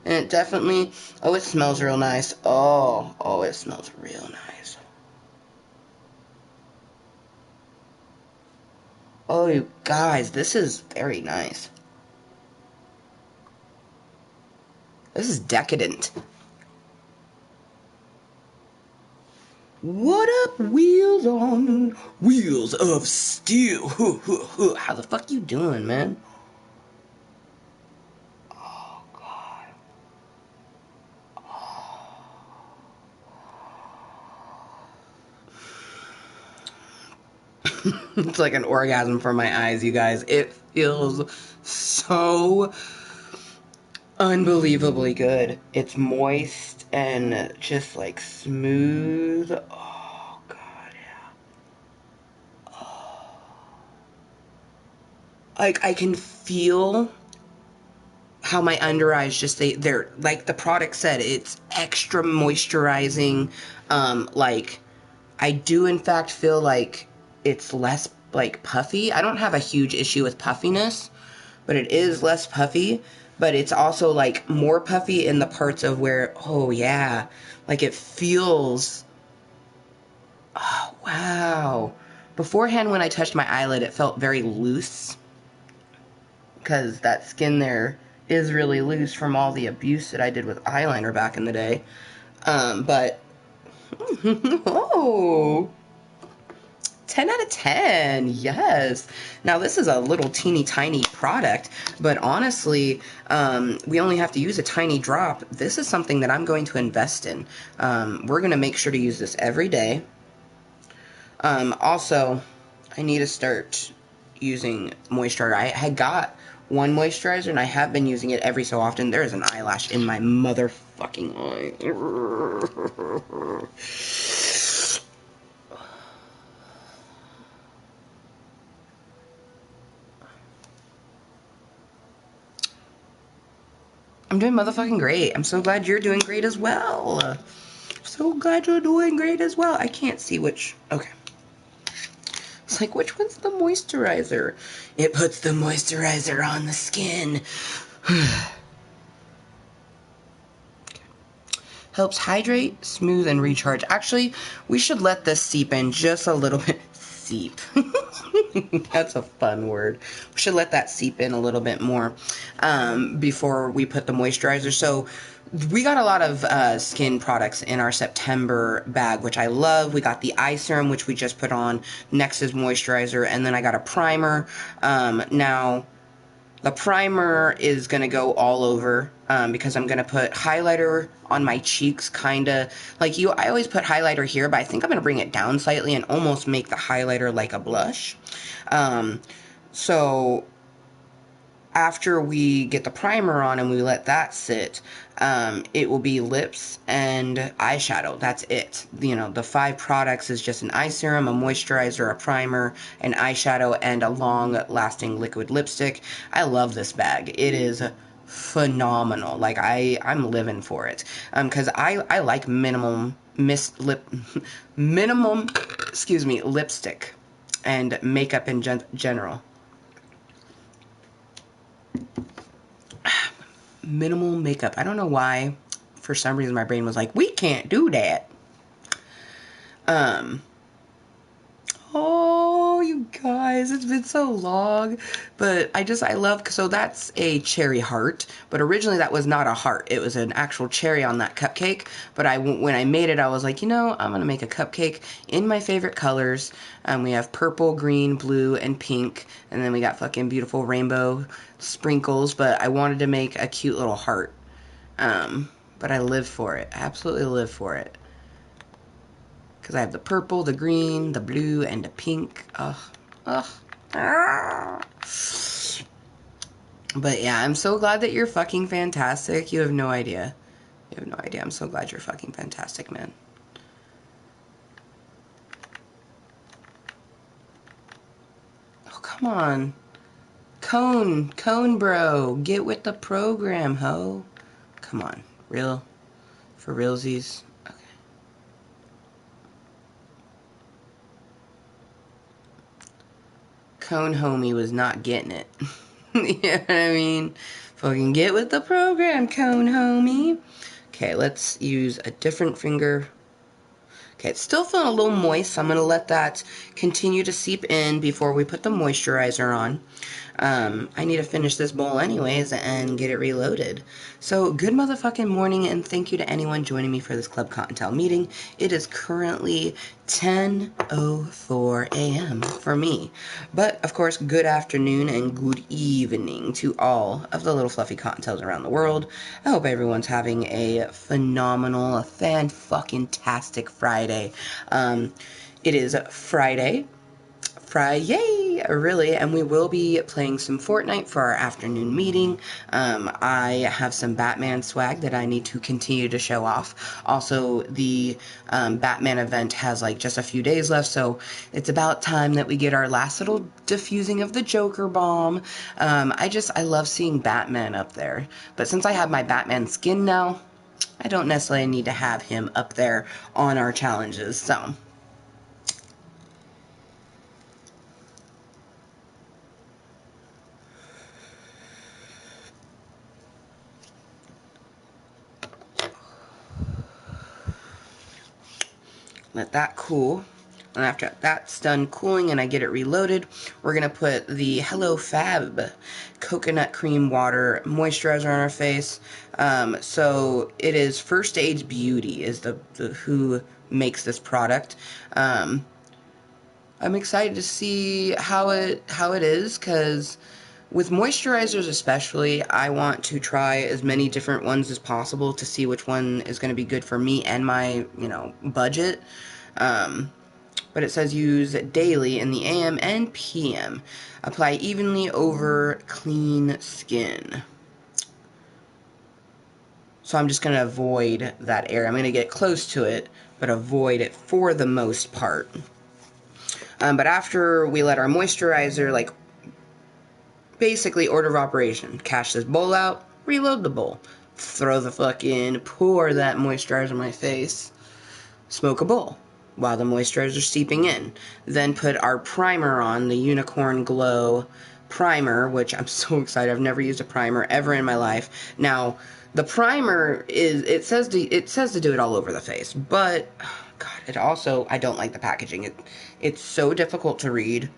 Speaker 1: And it definitely... Oh, it smells real nice. Oh, it smells real nice. Oh, you guys, this is very nice. This is decadent. What up, wheels on wheels of steel? How the fuck you doing, man? Oh, God. It's like an orgasm for my eyes, you guys. It feels so unbelievably good. It's moist and just like smooth. Oh, God, yeah. Oh. Like, I can feel how my under eyes just, they're like the product said, it's extra moisturizing. Like, I do in fact feel like it's less like puffy. I don't have a huge issue with puffiness, but it is less puffy. But it's also like more puffy in the parts of where, oh yeah, like it feels, oh wow. Beforehand, when I touched my eyelid, it felt very loose, because that skin there is really loose from all the abuse that I did with eyeliner back in the day. But oh, 10 out of 10, yes. Now this is a little teeny tiny product, but honestly, we only have to use a tiny drop. This is something that I'm going to invest in. We're going to make sure to use this every day. Also, I need to start using moisturizer. I had got one moisturizer, and I have been using it every so often. There is an eyelash in my motherfucking eye. I'm doing motherfucking great. I'm so glad you're doing great as well. So glad you're doing great as well. I can't see which. Okay. It's like, which one's the moisturizer? It puts the moisturizer on the skin. Helps hydrate, smooth, and recharge. Actually, we should let this seep in just a little bit. Seep. That's a fun word. We should let that seep in a little bit more before we put the moisturizer. So we got a lot of skin products in our September bag, which I love. We got the eye serum, which we just put on. Next is moisturizer, and then I got a primer. Now, the primer is going to go all over because I'm going to put highlighter on my cheeks, kind of like you. I always put highlighter here, but I think I'm going to bring it down slightly and almost make the highlighter like a blush. So after we get the primer on and we let that sit, it will be lips and eyeshadow. That's it. You know, the 5 products is just an eye serum, a moisturizer, a primer, an eyeshadow, and a long-lasting liquid lipstick. I love this bag. It is phenomenal. Like, I'm living for it. Because I like minimum lipstick and makeup in general. Minimal makeup. I don't know why. For some reason, my brain was like, we can't do that. Oh, you guys, it's been so long. But I love, so that's a cherry heart. But originally that was not a heart. It was an actual cherry on that cupcake. But when I made it, I was like, you know, I'm going to make a cupcake in my favorite colors. We have purple, green, blue, and pink. And then we got fucking beautiful rainbow sprinkles. But I wanted to make a cute little heart. But I live for it. I absolutely live for it. Because I have the purple, the green, the blue, and the pink. Ugh. Ah. But yeah, I'm so glad that you're fucking fantastic. You have no idea. You have no idea. I'm so glad you're fucking fantastic, man. Oh, come on. Cone bro. Get with the program, ho. Come on. Real? For realsies? Okay. Cone homie was not getting it. You know what I mean? Fucking get with the program, cone homie. Okay, let's use a different finger. Okay, it's still feeling a little moist, so I'm going to let that continue to seep in before we put the moisturizer on. I need to finish this bowl anyways and get it reloaded. So, good motherfucking morning, and thank you to anyone joining me for this Club Kottontale meeting. It is currently 10:04 a.m. for me. But, of course, good afternoon and good evening to all of the little fluffy Kottontales around the world. I hope everyone's having a phenomenal, a fan-fucking-tastic Friday. It is Friday, really, and we will be playing some Fortnite for our afternoon meeting. I have some Batman swag that I need to continue to show off. Also, the Batman event has like just a few days left, so it's about time that we get our last little defusing of the Joker bomb. I love seeing Batman up there, but since I have my Batman skin now, I don't necessarily need to have him up there on our challenges, so... let that cool. And after that's done cooling and I get it reloaded, we're going to put the Hello Fab coconut cream water moisturizer on our face. So it is First Aid Beauty is the who makes this product. I'm excited to see how it is, because with moisturizers especially, I want to try as many different ones as possible to see which one is going to be good for me and my, budget. but it says use daily in the AM and PM. Apply evenly over clean skin. So I'm just going to avoid that area. I'm going to get close to it, but avoid it for the most part. But after we let our moisturizer, like, basically order of operation, cash this bowl out, reload the bowl, throw the fuck in, pour that moisturizer on my face, smoke a bowl while the moisturizer is steeping in. Then put our primer on, the Unicorn Glow primer, which I'm so excited. I've never used a primer ever in my life. Now, the primer is, it says to do it all over the face, but God, it also, I don't like the packaging. It's so difficult to read.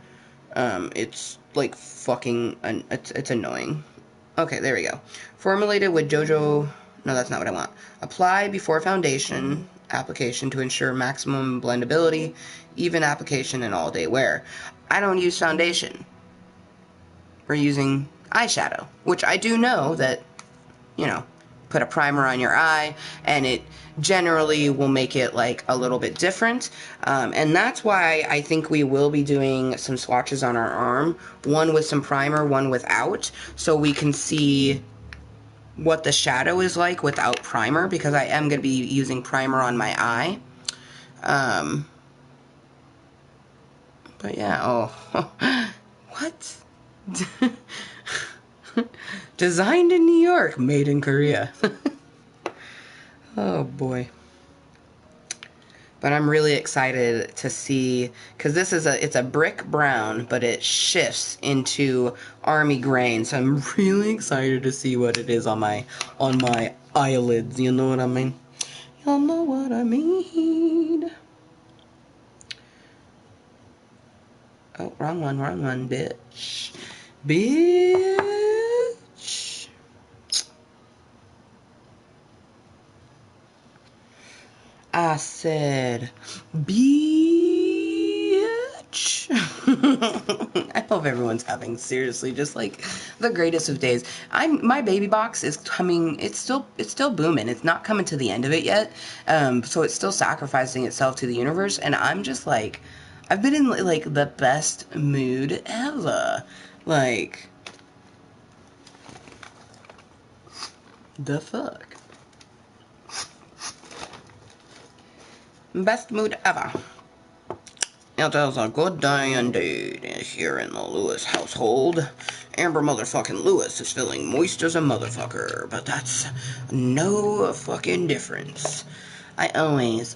Speaker 1: It's like fucking, it's annoying. Okay, there we go. Formulated with no, that's not what I want. Apply before foundation application to ensure maximum blendability, even application, and all-day wear. I don't use foundation. We're using eyeshadow, which I do know that, you know, put a primer on your eye, and it generally will make it like a little bit different. And that's why I think we will be doing some swatches on our arm, one with some primer, one without, so we can see what the shadow is like without primer, because I am going to be using primer on my eye. But yeah, oh, what? Designed in New York, made in Korea. Oh boy. But I'm really excited to see, because this is it's a brick brown, but it shifts into army grain. So I'm really excited to see what it is on my eyelids. You know what I mean? Y'all know what I mean. Oh, wrong one, bitch. Bitch. I said, bitch. I hope everyone's having, seriously, just like the greatest of days. My baby box is coming. It's still booming. It's not coming to the end of it yet. So it's still sacrificing itself to the universe, and I'm just like, I've been in like the best mood ever. Like, the fuck. Best mood ever. It is a good day indeed here in the Lewis household. Amber motherfucking Lewis is feeling moist as a motherfucker, but that's no fucking difference. I always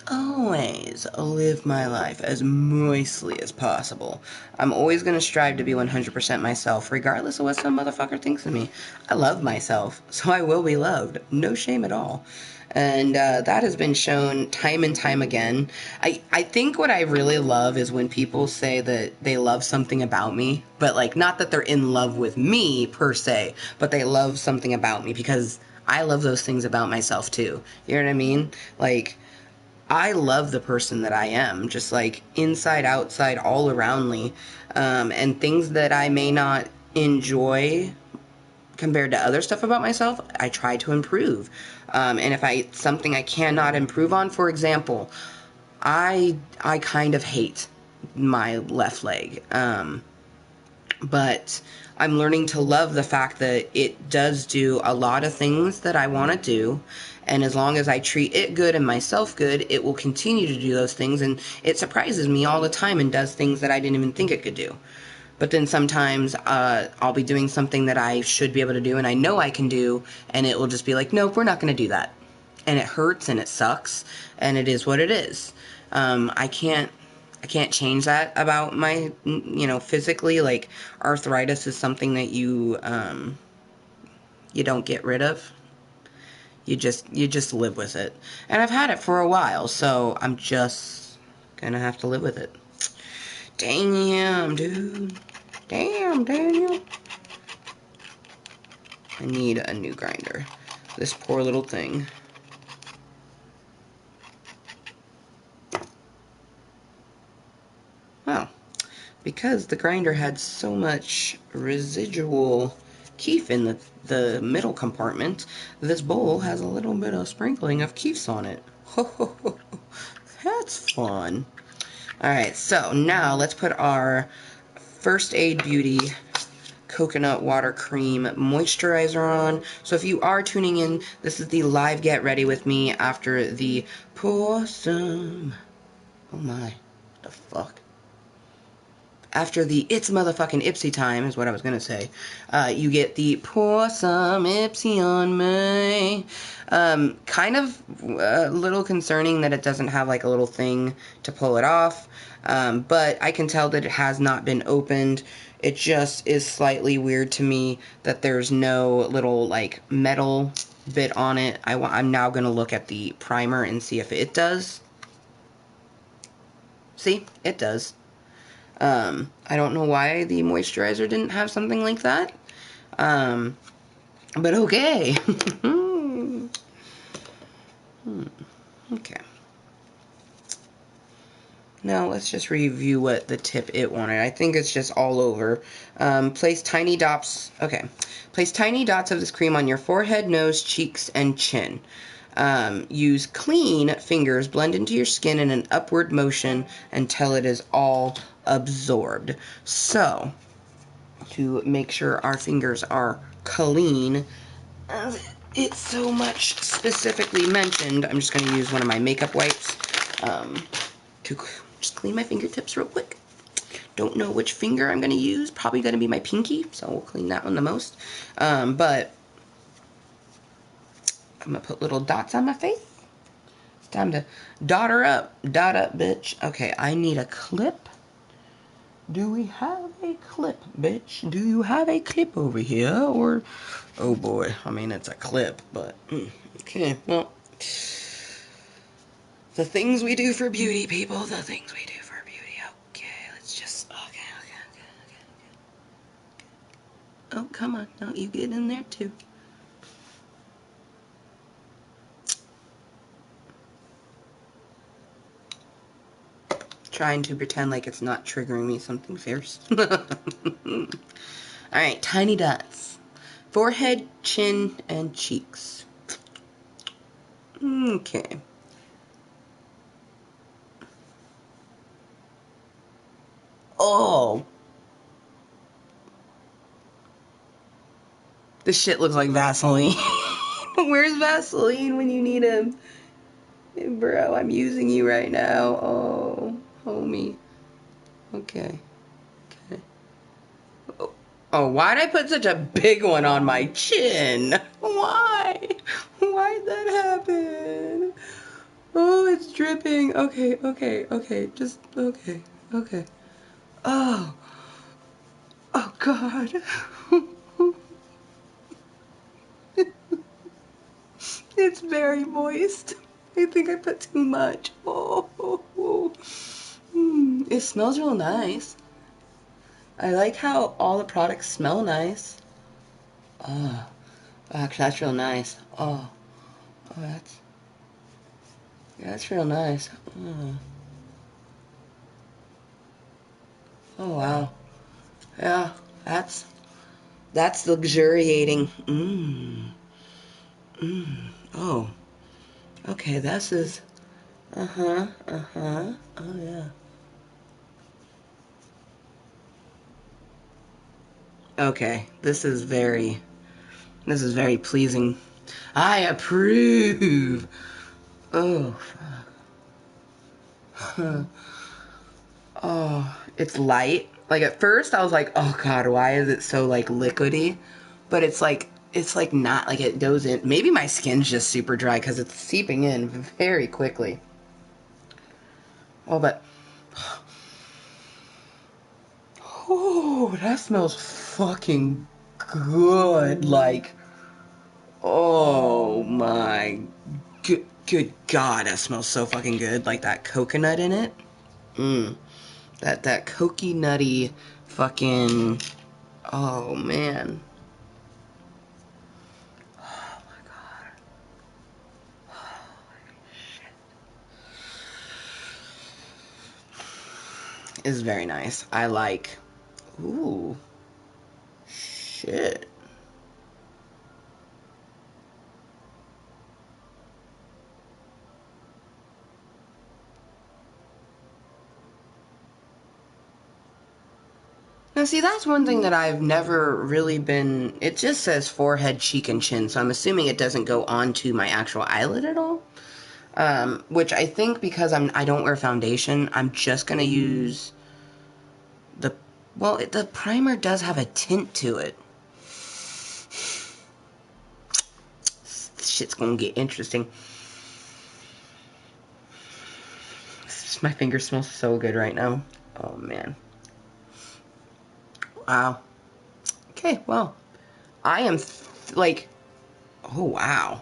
Speaker 1: live my life as moistly as possible. I'm always going to strive to be 100% myself, regardless of what some motherfucker thinks of me. I love myself, so I will be loved. No shame at all. And that has been shown time and time again. I think what I really love is when people say that they love something about me, but like, not that they're in love with me per se, but they love something about me, because I love those things about myself too. You know what I mean? Like, I love the person that I am, just like inside, outside, all around me. And things that I may not enjoy compared to other stuff about myself, I try to improve. And if something I cannot improve on, for example, I kind of hate my left leg. But I'm learning to love the fact that it does do a lot of things that I want to do, and as long as I treat it good and myself good, it will continue to do those things, and it surprises me all the time and does things that I didn't even think it could do. But then sometimes I'll be doing something that I should be able to do and I know I can do, and it will just be like, nope, we're not going to do that. And it hurts and it sucks, and it is what it is. I can't change that about my, physically. Like, arthritis is something that you don't get rid of. You just live with it. And I've had it for a while, so I'm just gonna have to live with it. Damn, dude. Damn, Daniel. I need a new grinder. This poor little thing. Well, because the grinder had so much residual keef in the middle compartment, this bowl has a little bit of sprinkling of keefs on it. That's fun. Alright, so now let's put our First Aid Beauty Coconut Water Cream Moisturizer on. So if you are tuning in, this is the live get ready with me after the pour some... Oh my, what the fuck? After the It's Motherfucking Ipsy time, is what I was going to say. You get the Pour Some Ipsy on Me. Kind of a little concerning that it doesn't have like a little thing to pull it off. But I can tell that it has not been opened. It just is slightly weird to me that there's no little like metal bit on it. I'm now going to look at the primer and see if it does. See? It does. I don't know why the moisturizer didn't have something like that. But okay. Okay. Now let's just review what the tip it wanted. I think it's just all over. Place tiny dots. Okay. Place tiny dots of this cream on your forehead, nose, cheeks, and chin. Use clean fingers, blend into your skin in an upward motion until it is all absorbed. So, to make sure our fingers are clean, as it's so much specifically mentioned, I'm just going to use one of my makeup wipes to just clean my fingertips real quick. Don't know which finger I'm going to use. Probably going to be my pinky, so we'll clean that one the most. But I'm going to put little dots on my face. It's time to dot her up. Dot up, bitch. Okay, I need a clip. Do we have a clip, bitch? Do you have a clip over here? Or, oh boy, I mean, it's a clip, but, okay, well, the things we do for beauty, people, the things we do for beauty. Okay, let's just, okay. Oh, come on, no, you get in there too. Trying to pretend like it's not triggering me something fierce. Alright, tiny dots. Forehead, chin, and cheeks. Okay. Oh. This shit looks like Vaseline. Where's Vaseline when you need him? Hey, bro, I'm using you right now. Oh, homie. Okay. Okay. Oh, why'd I put such a big one on my chin? Why? Why'd that happen? Oh, it's dripping. Okay. Just, okay. Oh. Oh, God. It's very moist. I think I put too much. Oh. It smells real nice. I like how all the products smell nice. Oh, actually, that's real nice. Oh, that's real nice. Oh, wow. Yeah, that's luxuriating. Oh, okay, this is, oh yeah. Okay, this is very pleasing. I approve. Oh, oh, it's light. Like at first I was like, oh God, why is it so like liquidy? But it's like not like it goes in. Maybe my skin's just super dry because it's seeping in very quickly. Oh, but oh, that smells fucking good. Like, oh my good God, that smells so fucking good. Like that coconut in it. That cokey nutty fucking, oh man. Oh my God. Holy shit. It's very nice. I like, ooh, shit. Now, see, that's one thing that I've never really been... It just says forehead, cheek, and chin, so I'm assuming it doesn't go onto my actual eyelid at all. Which I think because I don't wear foundation, I'm just going to use the... Well, the primer does have a tint to it. Shit's going to get interesting. My finger smells so good right now. Oh, man. Wow. Okay, well, I am, like, oh, wow.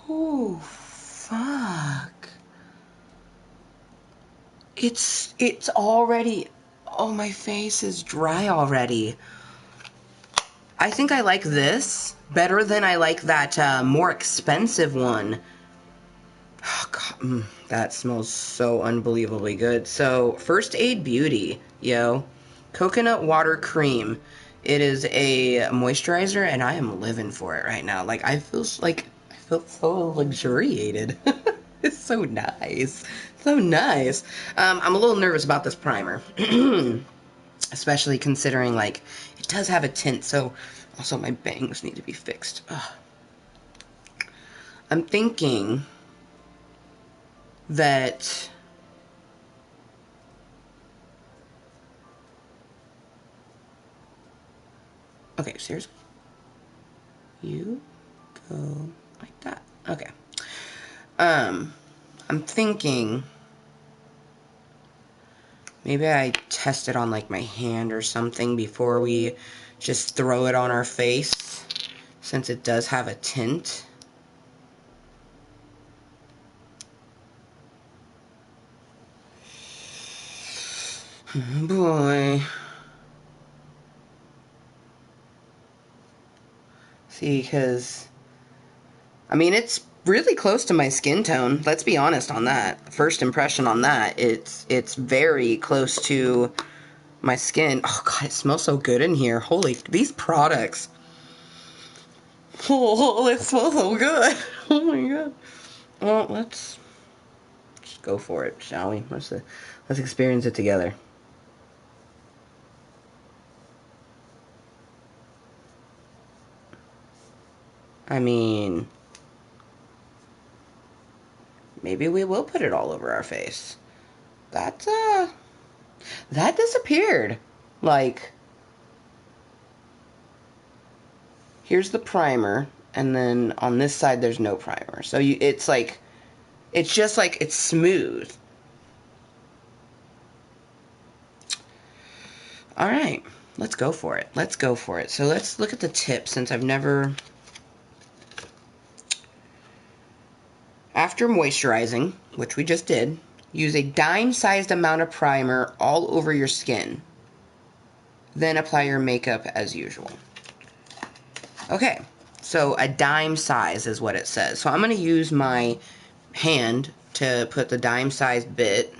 Speaker 1: Oh, fuck. It's already, oh, my face is dry already. I think I like this better than I like that more expensive one. Oh, God, that smells so unbelievably good. So, First Aid Beauty, yo. Coconut Water Cream. It is a moisturizer, and I am living for it right now. Like, I feel so luxuriated. It's so nice. So nice. I'm a little nervous about this primer. Especially considering, like, it does have a tint, so also my bangs need to be fixed. Ugh. I'm thinking that okay, seriously, you go like that. Okay. I'm thinking maybe I test it on like my hand or something before we just throw it on our face, since it does have a tint. Oh boy. See, because, I mean, it's really close to my skin tone. Let's be honest on that. First impression on that, it's very close to my skin. Oh, God, it smells so good in here. Holy, these products. Oh, it smells so good. Oh, my God. Well, let's just go for it, shall we? Let's experience it together. I mean, maybe we will put it all over our face. That disappeared. Like, here's the primer, and then on this side there's no primer. So it's like, it's just like, it's smooth. All right, let's go for it. Let's go for it. So let's look at the tip, since I've never... After moisturizing, which we just did, use a dime-sized amount of primer all over your skin. Then apply your makeup as usual. Okay, so a dime size is what it says. So I'm going to use my hand to put the dime-sized bit.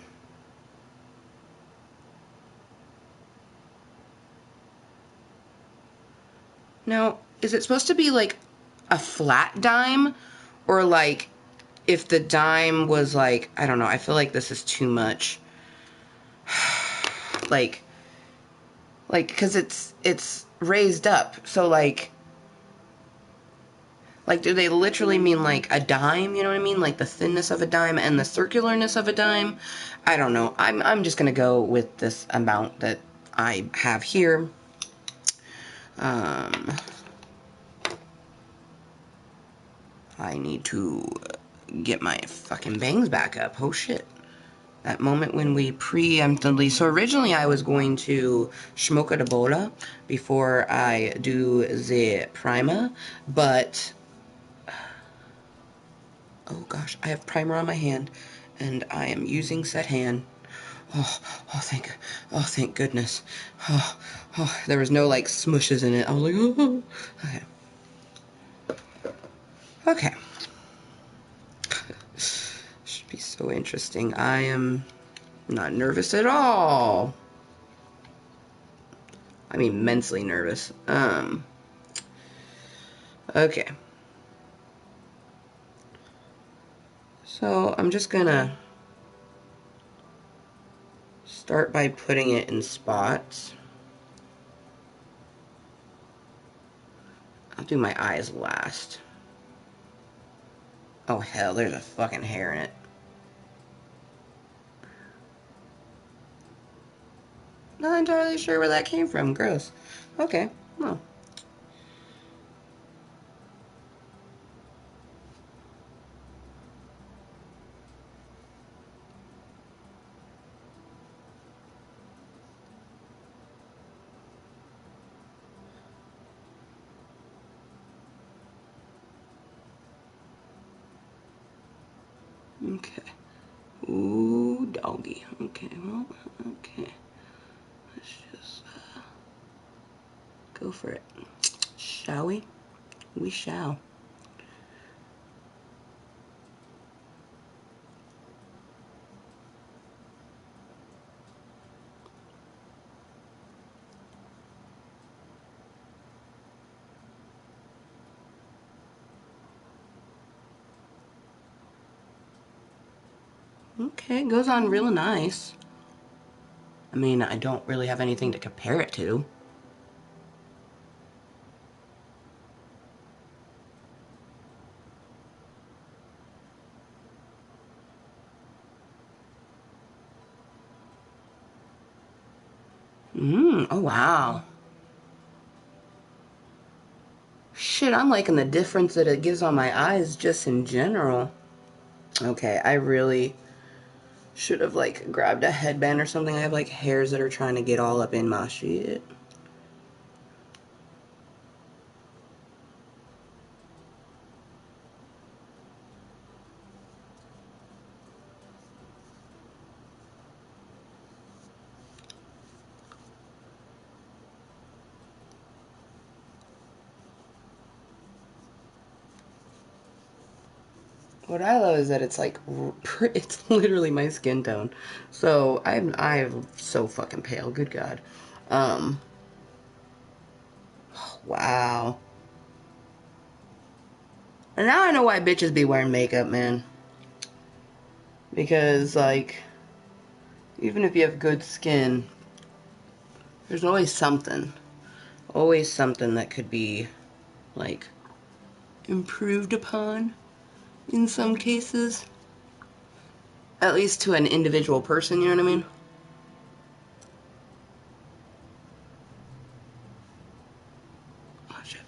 Speaker 1: Now, is it supposed to be like a flat dime? Or like, if the dime was like, I don't know, I feel like this is too much. like, because it's raised up. So like, do they literally mean like a dime? You know what I mean? Like the thinness of a dime and the circularness of a dime? I don't know. I'm just gonna go with this amount that I have here. I need to get my fucking bangs back up. Oh shit. That moment when we preemptively... So originally I was going to smoke a bola before I do the primer, but... Oh gosh, I have primer on my hand, and I am using said hand. Thank goodness. There was no like smushes in it. I was like, oh. Okay. Should be so interesting. I am not nervous at all. I mean, immensely nervous. Okay. So I'm just gonna start by putting it in spots. I'll do my eyes last. Oh hell, there's a fucking hair in it. Not entirely sure where that came from. Gross. Okay, well. Okay. Ooh, doggy. Okay, well, okay. Let's just go for it. Shall we? We shall. Okay, goes on real nice. I mean, I don't really have anything to compare it to. Oh wow. Shit, I'm liking the difference that it gives on my eyes just in general. Okay, I really should have like grabbed a headband or something. I have like hairs that are trying to get all up in my shit. What I love is that it's like, it's literally my skin tone. So I'm so fucking pale. Good God. Wow. And now I know why bitches be wearing makeup, man. Because like, even if you have good skin, there's always something. Always something that could be like improved upon in some cases. At least to an individual person, you know what I mean? Oh, shit.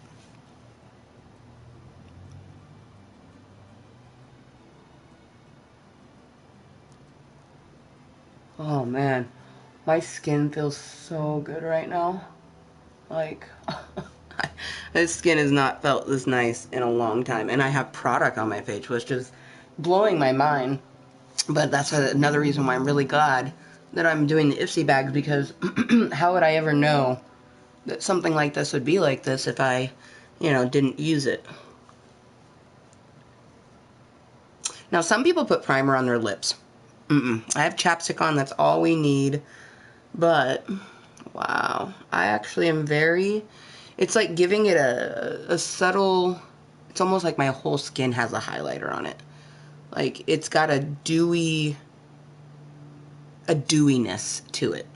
Speaker 1: Oh, man. My skin feels so good right now. Like, this skin has not felt this nice in a long time. And I have product on my face, which is blowing my mind. But that's another reason why I'm really glad that I'm doing the Ipsy bags, because how would I ever know that something like this would be like this if I, didn't use it. Now, some people put primer on their lips. I have chapstick on, that's all we need. But, wow, I actually am very, it's like giving it a subtle, it's almost like my whole skin has a highlighter on it. Like, it's got a dewiness to it.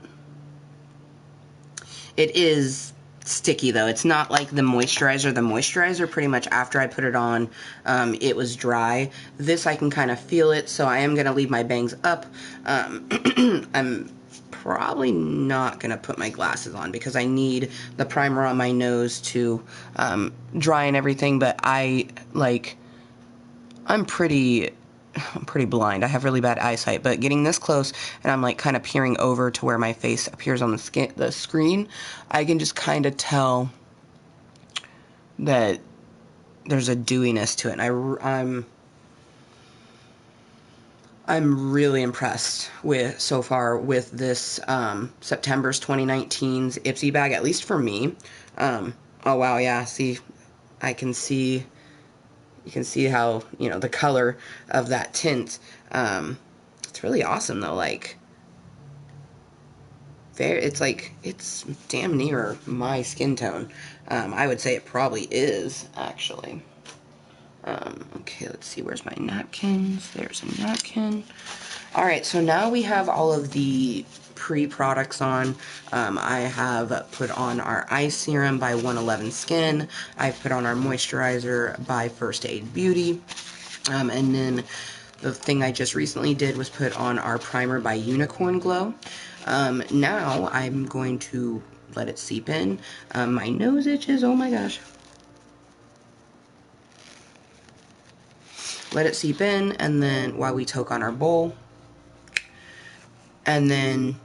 Speaker 1: It is sticky though. It's not like the moisturizer. The moisturizer, pretty much after I put it on, it was dry. This, I can kind of feel it, so I am going to leave my bangs up. I'm probably not going to put my glasses on because I need the primer on my nose to dry and everything, but I'm pretty blind. I have really bad eyesight, but getting this close and I'm like kind of peering over to where my face appears on the screen, I can just kind of tell that there's a dewiness to it. And I'm really impressed so far with this September's 2019's Ipsy bag, at least for me. Oh wow, yeah. See, I can see. You can see how, the color of that tint. It's really awesome though. Like, it's damn near my skin tone. I would say it probably is, actually. Okay, let's see, where's my napkins? There's a napkin. Alright, so now we have all of the pre-products on. I have put on our eye serum by 111 Skin. I've put on our moisturizer by First Aid Beauty. And then the thing I just recently did was put on our primer by Unicorn Glow. Now I'm going to let it seep in. My nose itches, oh my gosh. Let it seep in, and then while we toke on our bowl. And then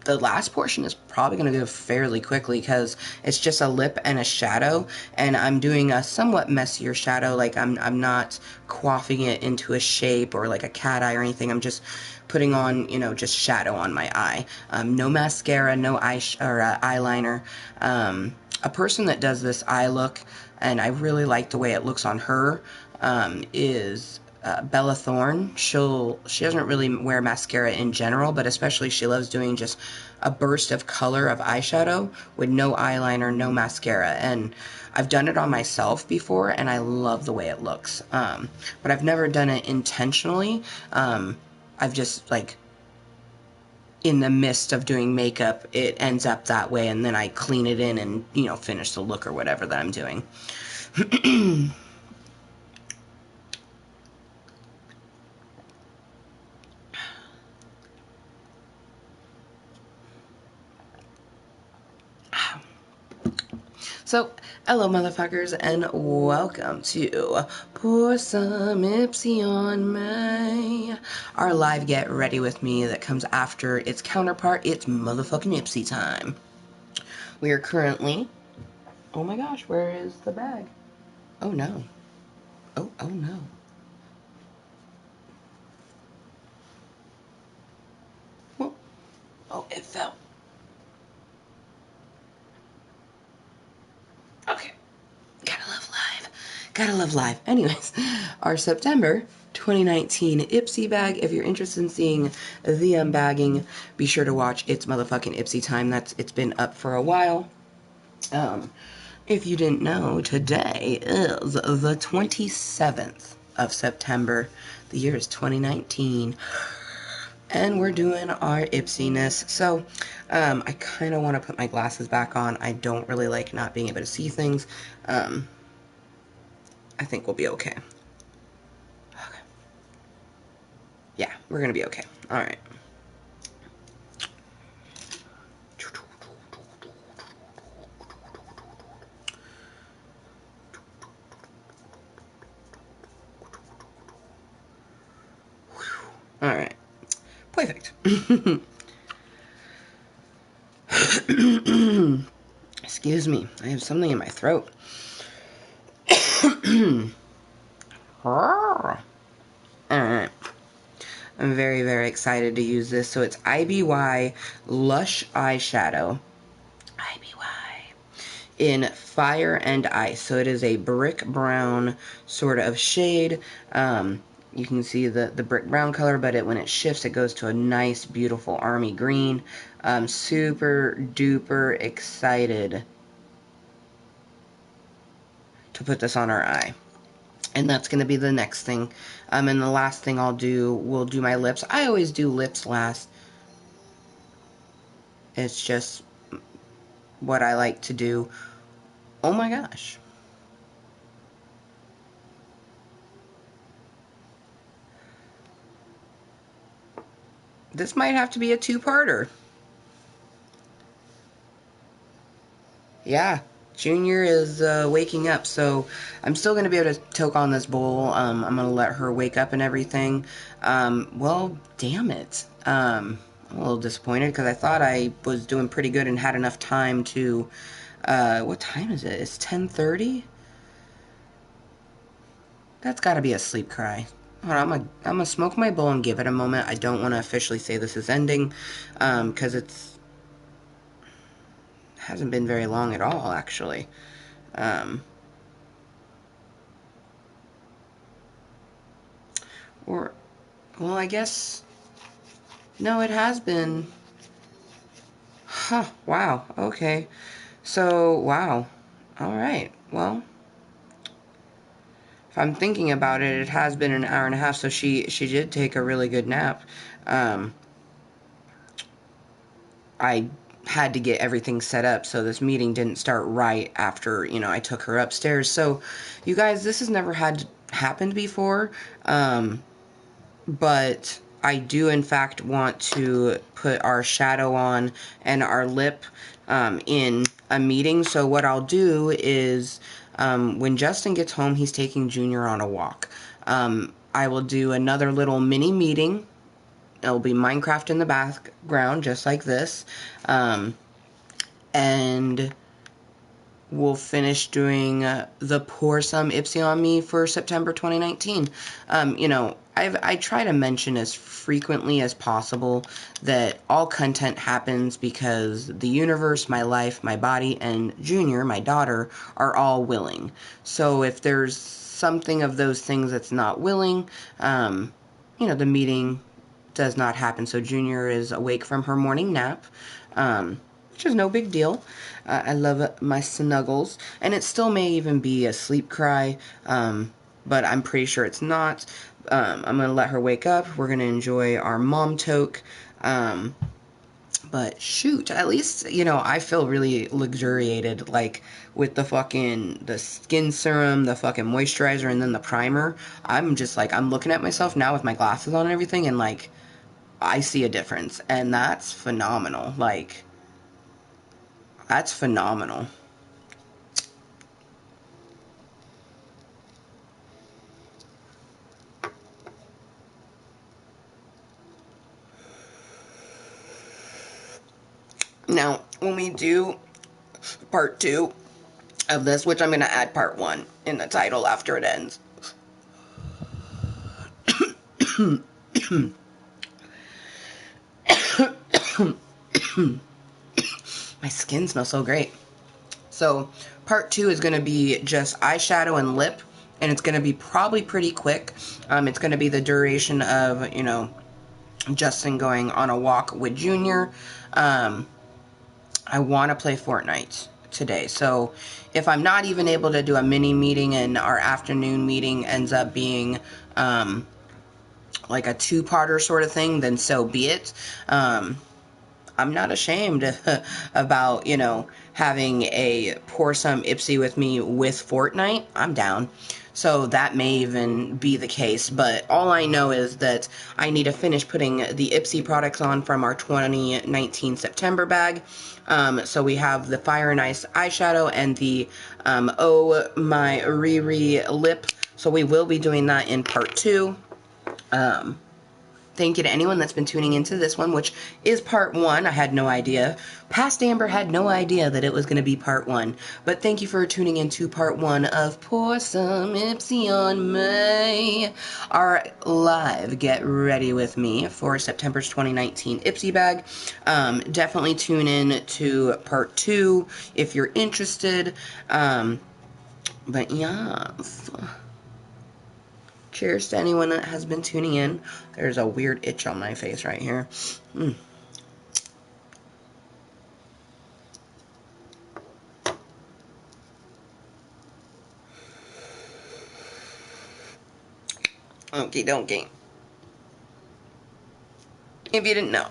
Speaker 1: the last portion is probably going to go fairly quickly because it's just a lip and a shadow, and I'm doing a somewhat messier shadow. Like I'm not quaffing it into a shape or like a cat eye or anything. I'm just putting on, you know, just shadow on my eye. No mascara, no eyeliner. A person that does this eye look, and I really like the way it looks on her, is Bella Thorne. She doesn't really wear mascara in general, but especially she loves doing just a burst of color of eyeshadow with no eyeliner, no mascara. And I've done it on myself before, and I love the way it looks. But I've never done it intentionally. I've just, like, in the midst of doing makeup, it ends up that way, and then I clean it in and, you know, finish the look or whatever that I'm doing. So, hello motherfuckers, and welcome to Pour Some Ipsy on Me, our live Get Ready With Me that comes after its counterpart. It's motherfucking Ipsy time. We are currently... Oh my gosh, where is the bag? Oh no. Oh no. Well, oh, it fell. Okay. Gotta love live. Gotta love live. Anyways, our September 2019 Ipsy bag. If you're interested in seeing the unbagging, be sure to watch It's Motherfucking Ipsy Time. It's been up for a while. If you didn't know, today is the 27th of September. The year is 2019. And we're doing our Ipsiness. So, I kind of want to put my glasses back on. I don't really like not being able to see things. I think we'll be okay. Okay. Yeah, we're going to be okay. Alright. Alright. Perfect. Excuse me, I have something in my throat. Alright. I'm very, very excited to use this. So it's IBY Lush Eyeshadow. IBY. In Fire and Ice. So it is a brick brown sort of shade. You can see the brick brown color, but when it shifts, it goes to a nice, beautiful army green. I'm super duper excited to put this on our eye. And that's going to be the next thing. And the last thing we'll do my lips. I always do lips last. It's just what I like to do. Oh my gosh. This might have to be a two-parter. Yeah. Junior is waking up, so I'm still going to be able to toke on this bowl. I'm going to let her wake up and everything. Well, damn it. I'm a little disappointed because I thought I was doing pretty good and had enough time to... what time is it? It's 10:30? That's got to be a sleep cry. Hold on, I'm gonna smoke my bowl and give it a moment. I don't want to officially say this is ending, because hasn't been very long at all, actually. Well, I guess, no, it has been, huh, wow, okay, so, wow, alright, well, if I'm thinking about it, it has been an hour and a half, so she did take a really good nap. I had to get everything set up, so this meeting didn't start right after, you know, I took her upstairs. So, you guys, this has never happened before, but I do, in fact, want to put our shadow on and our lip in a meeting. So what I'll do is, when Justin gets home, he's taking Junior on a walk. I will do another little mini meeting. It'll be Minecraft in the background, just like this. And we'll finish doing the Pour Some Ipsy on Me for September 2019. You know, I try to mention as frequently as possible that all content happens because the universe, my life, my body, and Junior, my daughter, are all willing. So if there's something of those things that's not willing, you know, the meeting does not happen. So Junior is awake from her morning nap, which is no big deal. I love my snuggles, and it still may even be a sleep cry, but I'm pretty sure it's not. I'm going to let her wake up. We're going to enjoy our mom toke. But shoot, at least, you know, I feel really luxuriated, like, with the skin serum, the fucking moisturizer, and then the primer. I'm just, like, I'm looking at myself now with my glasses on and everything, and, like, I see a difference, and that's phenomenal. Like, that's phenomenal. Now, when we do part 2 of this, which I'm going to add part 1 in the title after it ends. My skin smells so great. So, part 2 is going to be just eyeshadow and lip, and it's going to be probably pretty quick. It's going to be the duration of, you know, Justin going on a walk with Junior. I want to play Fortnite today. So if I'm not even able to do a mini meeting and our afternoon meeting ends up being like a 2-parter sort of thing, then so be it. I'm not ashamed about, you know, having a Pour Some Ipsy with me with Fortnite. I'm down. So that may even be the case, but all I know is that I need to finish putting the Ipsy products on from our 2019 September bag. So we have the Fire and Ice eyeshadow and the Oh My Riri lip. So we will be doing that in part 2. Thank you to anyone that's been tuning into this one, which is part 1. I had no idea. Past Amber had no idea that it was going to be part 1. But thank you for tuning into part 1 of Pour Some Ipsy on Me. Our live Get Ready With Me for September's 2019 Ipsy bag. Definitely tune in to part 2 if you're interested. But yes. Cheers to anyone that has been tuning in. There's a weird itch on my face right here. Okie dokie. If you didn't know,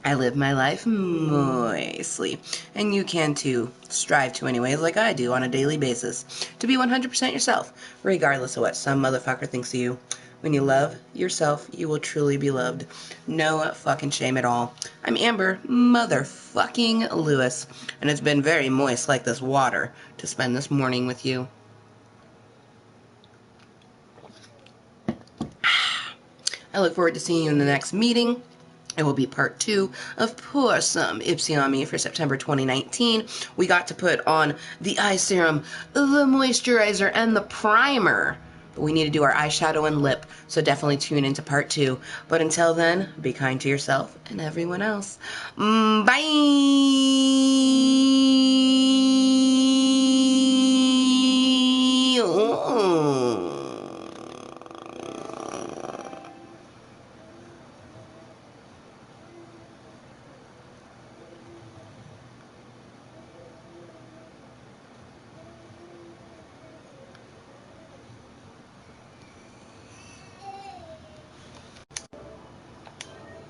Speaker 1: I live my life moistly, and you can too. Strive to anyways, like I do on a daily basis, to be 100% yourself, regardless of what some motherfucker thinks of you. When you love yourself, you will truly be loved. No fucking shame at all. I'm Amber motherfucking Lewis, and it's been very moist like this water to spend this morning with you. I look forward to seeing you in the next meeting. It will be part 2 of Pour Some Ipsy on Me for September 2019. We got to put on the eye serum, the moisturizer, and the primer. But we need to do our eyeshadow and lip, so definitely tune into part 2. But until then, be kind to yourself and everyone else. Bye!